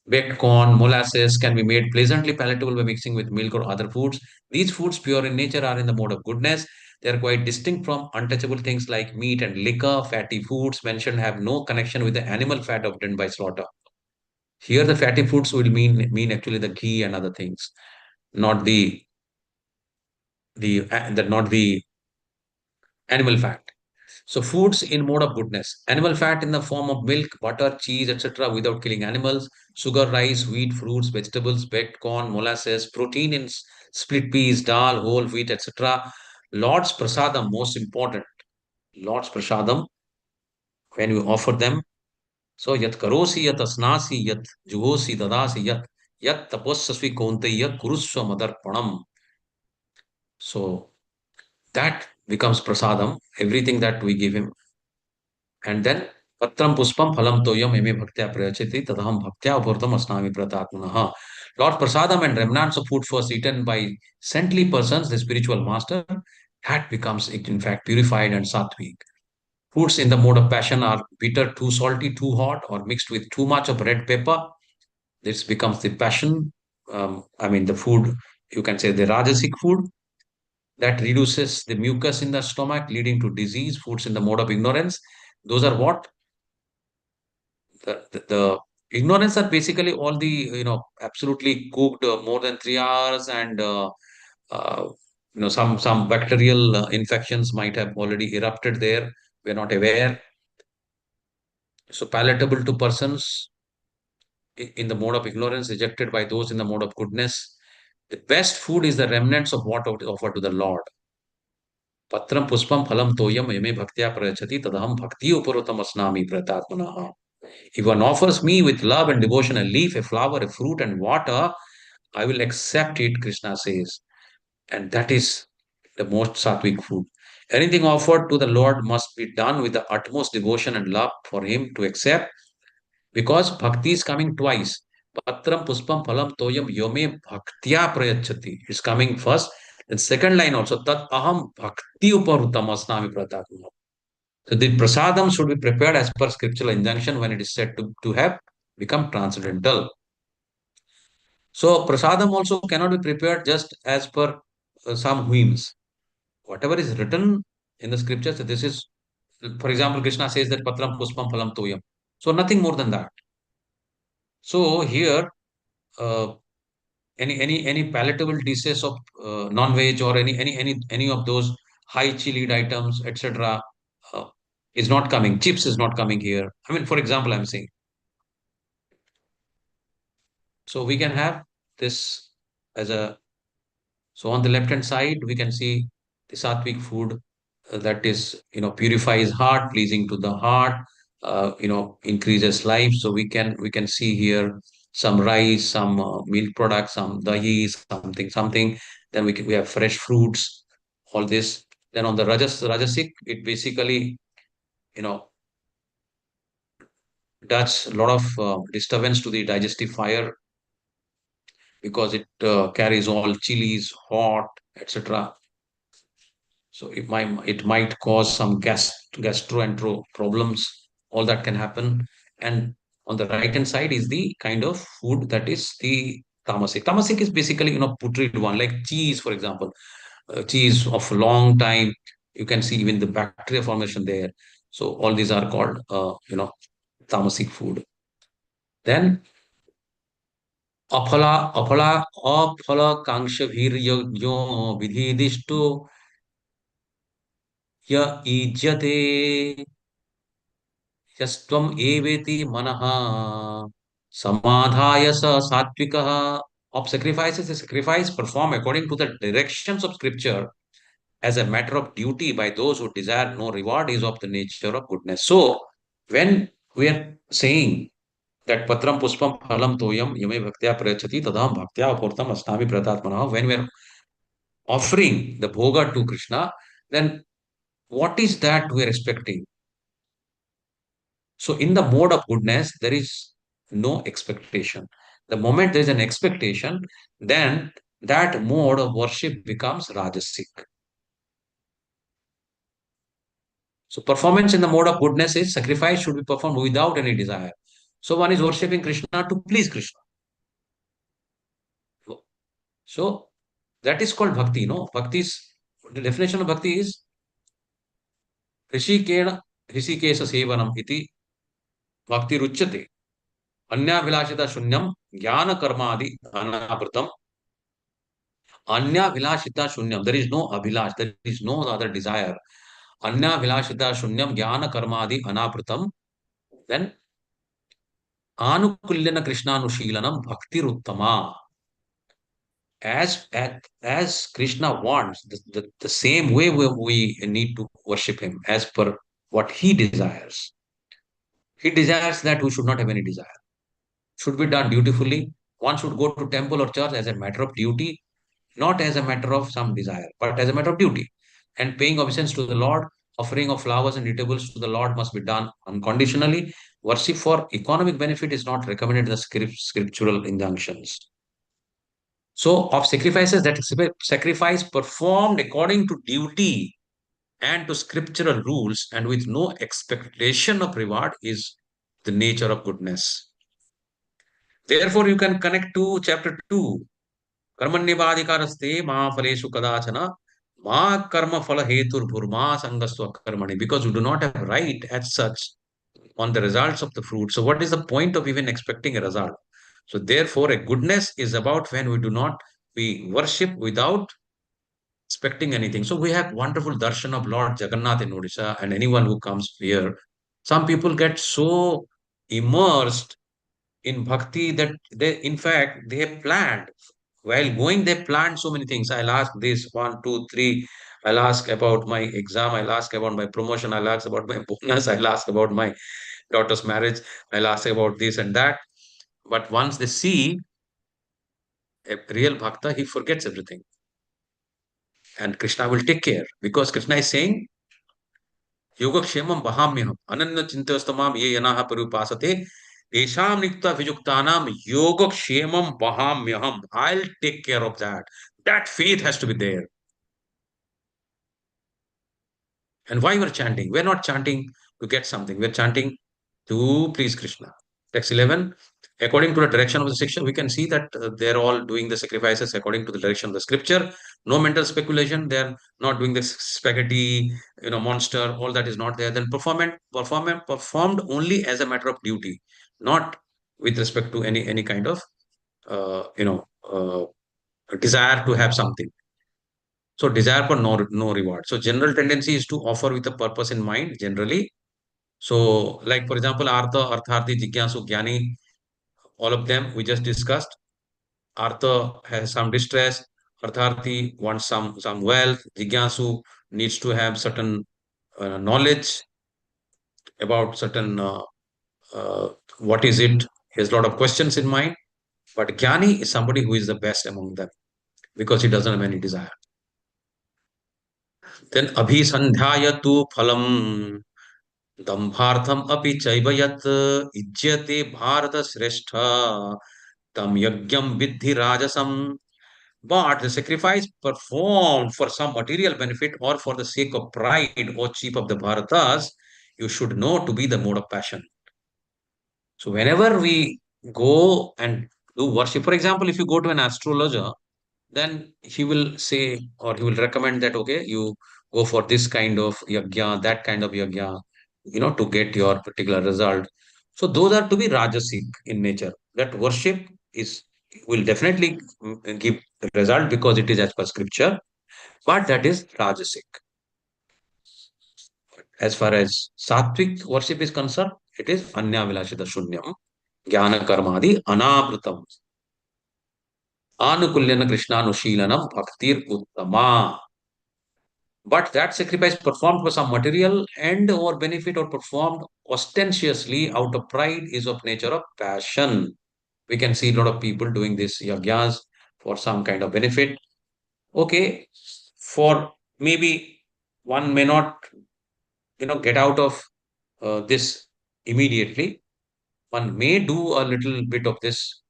Baked corn, molasses can be made pleasantly palatable by mixing with milk or other foods. These foods, pure in nature, are in the mode of goodness. They are quite distinct from untouchable things like meat and liquor. Fatty foods mentioned have no connection with the animal fat obtained by slaughter. Here, the fatty foods will mean actually the ghee and other things, not not the animal fat. So foods in mode of goodness. Animal fat in the form of milk, butter, cheese, etc. without killing animals. Sugar, rice, wheat, fruits, vegetables, baked corn, molasses. Protein in split peas, dal, whole wheat, etc. Lord's prasadam, most important. Lord's prasadam, when you offer them. So yat karosi, yat asnasi, yat juhosi, dadasi, yat tapossasvi konteya kurusva madarpanam. So that becomes prasadam, everything that we give him. And then Patram Puspam Phalam Toyam Eme Bhaktya Prayachiti Tadaham Bhaktya Upurtam Asnami Pratatmanaha. Lord Prasadam and remnants of food first eaten by saintly persons, the spiritual master, that becomes in fact purified and sattvic. Foods in the mode of passion are bitter, too salty, too hot, or mixed with too much of red pepper. This becomes the passion. The food, you can say the Rajasic food that reduces the mucus in the stomach, leading to disease. Foods in the mode of ignorance. Those are what? The ignorance are basically all the absolutely cooked more than 3 hours and uh, some bacterial infections might have already erupted there. We're not aware. So palatable to persons in the mode of ignorance, rejected by those in the mode of goodness. The best food is the remnants of what offered to the Lord. Patram puspam phalam toyam eme bhaktya prayachati tadaham bhakti upuratam asnami pratatmanaha. If one offers me with love and devotion a leaf, a flower, a fruit, and water, I will accept it, Krishna says. And that is the most sattvic food. Anything offered to the Lord must be done with the utmost devotion and love for Him to accept, because bhakti is coming twice. Patram puspam phalam toyam yome bhaktya prayachati. It's coming first. And second line also, tat aham bhakti uparutam asnami pratatma. So the prasadam should be prepared as per scriptural injunction when it is said to have become transcendental. So prasadam also cannot be prepared just as per some whims. Whatever is written in the scriptures, this is, for example, Krishna says that patram puspam phalam toyam. So nothing more than that. So here, uh, any palatable dishes of non-veg or any of those high chili items, etc. is not coming. Chips is not coming here. I mean, for example, I'm saying. So we can have this as a, so on the left hand side, we can see the sattvic food that is, purifies heart, pleasing to the heart, increases life. So we can see here some rice, some milk products, some dahi, something. Then we have fresh fruits, all this. Then on the rajasic, it basically, you know, does a lot of disturbance to the digestive fire because it carries all chilies, hot, etc. So it might cause some gastroentero problems. All that can happen. And on the right hand side is the kind of food that is the tamasic. Tamasic is basically putrid one, like cheese, for example, cheese of a long time. You can see even the bacteria formation there. So all these are called tamasic food. Then अफलाकांक्षभिर्यज्ञो विधिदिष्टो य ईज्यते यस्त्वम् एवेति मनः समाधाय स सात्विकः. Of sacrifices, a sacrifice performed according to the directions of scripture as a matter of duty by those who desire no reward is of the nature of goodness. So when we are saying that patram puspam phalam toyam yame bhaktya prayachati tadam bhaktya apurtam astami pratatmana, when we are offering the bhoga to Krishna, then what is that we are expecting? So in the mode of goodness, there is no expectation. The moment there is an expectation, then that mode of worship becomes rajasic. So performance in the mode of goodness is sacrifice should be performed without any desire. So one is worshipping Krishna to please Krishna. So that is called bhakti. No, bhakti is, the definition of bhakti is ऋषिकेण Rishikesh सेवनम इति भक्ति रुच्यते अन्याभिलाषिता शून्यम ज्ञान कर्मादि अनावृतम. अन्याभिलाषिता शून्यम, there is no abhilash, there is no other desire. अन्याभिलाषिता शून्यम ज्ञान कर्मादि अनावृतम. Then आनुकुल्यन कृष्णानुशीलनम भक्तिरुत्तमा. As Krishna wants, the same way we need to worship him as per what he desires. He desires that we should not have any desire. Should be done dutifully. One should go to temple or church as a matter of duty, not as a matter of some desire, but as a matter of duty. And paying obeisance to the Lord, offering of flowers and eatables to the Lord must be done unconditionally. Worship for economic benefit is not recommended in the scriptural injunctions. So, of sacrifices, that sacrifice performed according to duty and to scriptural rules and with no expectation of reward is the nature of goodness. Therefore, you can connect to chapter 2. Karmanyavadhikaraste ma phaleshu kadachana ma karma phala hetur bhurma sangasva karmani. Because you do not have right as such on the results of the fruit. So, what is the point of even expecting a result? So, therefore, a goodness is about when we worship without expecting anything. So, we have wonderful darshan of Lord Jagannath in Odisha, and anyone who comes here, some people get so immersed in bhakti that in fact, they have planned. While going, they planned so many things. I'll ask this, one, two, three. I'll ask about my exam. I'll ask about my promotion. I'll ask about my bonus. I'll ask about my daughter's marriage. I'll ask about this and that. But once they see a real bhakta, he forgets everything. And Krishna will take care because Krishna is saying, योगक्षेमं वहाम्यहम् अनन्य चिंतस्तमाम ये यनाः परिपासते येषां नित्य विजुक्तानां योगक्षेमं वहाम्यहम्. I'll take care of that. That faith has to be there. And why we're chanting? We're not chanting to get something. We're chanting to please Krishna. Text 11. According to the direction of the section, we can see that they're all doing the sacrifices according to the direction of the scripture. No mental speculation. They're not doing the spaghetti, monster. All that is not there. Then performed only as a matter of duty, not with respect to any kind of, desire to have something. So desire for no reward. So general tendency is to offer with a purpose in mind generally, So, like for example, Artha, Artharthi, Jigyasu, Jnani, all of them we just discussed. Artha has some distress, Artharthi wants some wealth, Jigyasu needs to have certain knowledge about certain uh, what is it. He has a lot of questions in mind. But Jnani is somebody who is the best among them because he doesn't have any desire. Then Abhisandhyayatu phalam dambhartham api chaiva ijyate bharata shrestha tam yagyam vidhi rajasam. But the sacrifice performed for some material benefit or for the sake of pride or cheap of the Bharatas, you should know to be the mode of passion. So whenever we go and do worship, for example, if you go to an astrologer, then he will say or he will recommend that, okay, you go for this kind of yajna, that kind of yajna, to get your particular result. So those are to be rajasic in nature. That worship is will definitely give the result because it is as per scripture, but that is rajasic. As far as sattvic worship is concerned, it is anya vilashita shunyam, jnana karmadi anavrutam, anukulyana krishnanushilanam bhaktir uttama. But that sacrifice performed for some material end or benefit or performed ostentatiously out of pride is of nature of passion. We can see a lot of people doing this yajnas for some kind of benefit. Okay, for maybe one may not, get out of this immediately. One may do a little bit of this,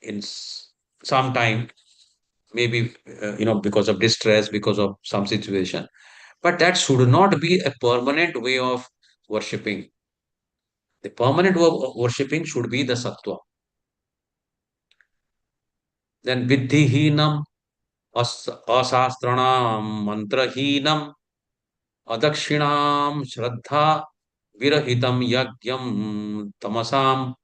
in some time, maybe, because of distress, because of some situation. But that should not be a permanent way of worshipping. The permanent way of worshipping should be the sattva. Then vidhihinam, asastranam, mantrahinam, adakshinam, shraddha, virahitam yagyam, tamasam,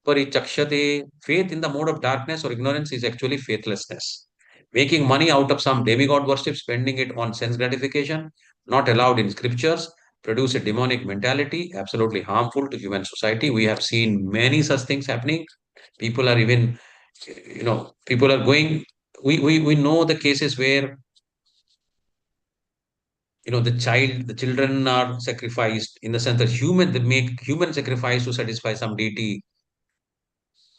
parichakshate. Faith in the mode of darkness or ignorance is actually faithlessness. Making money out of some demigod worship, spending it on sense gratification, not allowed in scriptures, produce a demonic mentality, absolutely harmful to human society. We have seen many such things happening. People are even, people are going, we know the cases where, the children are sacrificed in the sense that they make human sacrifice to satisfy some deity.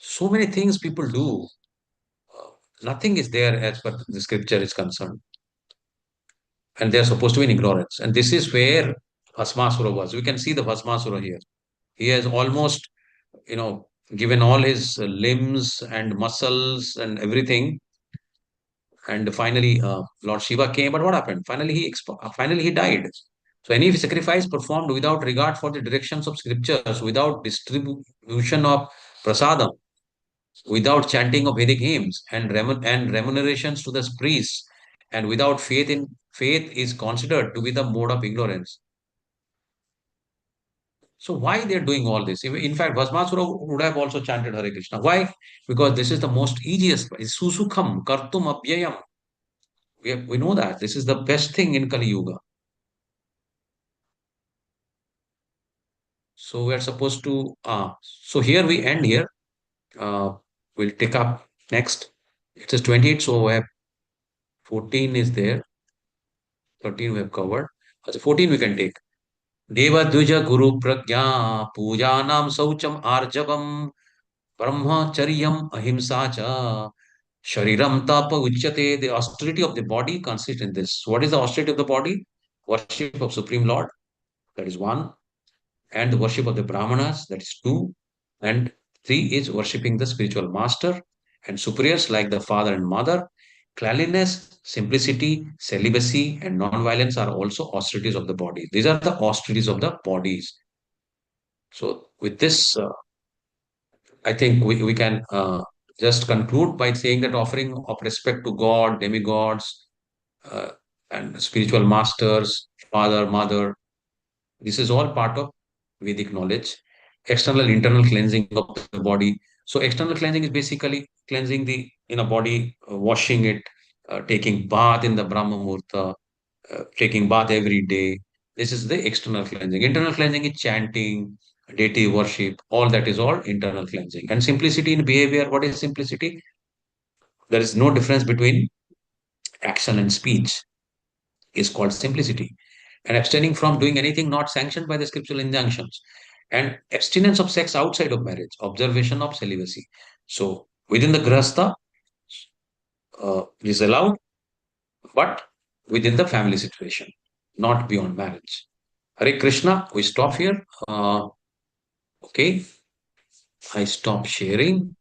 So many things people do. Nothing is there as per the scripture is concerned. And they're supposed to be in ignorance. And this is where Bhasmasura was. We can see the Bhasmasura here. He has almost, given all his limbs and muscles and everything. And finally, Lord Shiva came. But what happened? Finally he died. So any sacrifice performed without regard for the directions of scriptures, without distribution of prasadam, without chanting of Vedic hymns and remunerations to the priests, and without faith is considered to be the mode of ignorance. So why they're doing all this? In fact, Bhasmasura would have also chanted Hare Krishna. Why? Because this is the most easiest. It's susukham kartum abhyayam. We know that this is the best thing in Kali Yuga. So we're supposed to. So here we end here. We'll take up next. It is 28, so we have 14 is there. 13 we have covered. So 14 we can take. Devadvija Guru Pragya Pujanam Saucham Arjavam Brahmacharyam Ahimsa Cha Shariram Tapa Uchyate. The austerity of the body consists in this. What is the austerity of the body? Worship of Supreme Lord, that is one. And the worship of the Brahmanas, that is two. And three is worshipping the spiritual master and superiors like the father and mother. Cleanliness, simplicity, celibacy, and non-violence are also austerities of the body. These are the austerities of the bodies. So, with this, I think we can just conclude by saying that offering of respect to God, demigods, uh, and spiritual masters, father, mother, this is all part of Vedic knowledge. External, internal cleansing of the body. So, external cleansing is basically cleansing the body, washing it, taking bath in the Brahma Muhurta, taking bath every day, This is the external cleansing. Internal cleansing is chanting, deity worship, all that is all internal cleansing. And simplicity in behavior, what is simplicity? There is no difference between action and speech, is called simplicity. And abstaining from doing anything not sanctioned by the scriptural injunctions. And abstinence of sex outside of marriage, observation of celibacy. So within the grahastha, it is allowed, but within the family situation, not beyond marriage. Hare Krishna, we stop here. Okay, I stop sharing.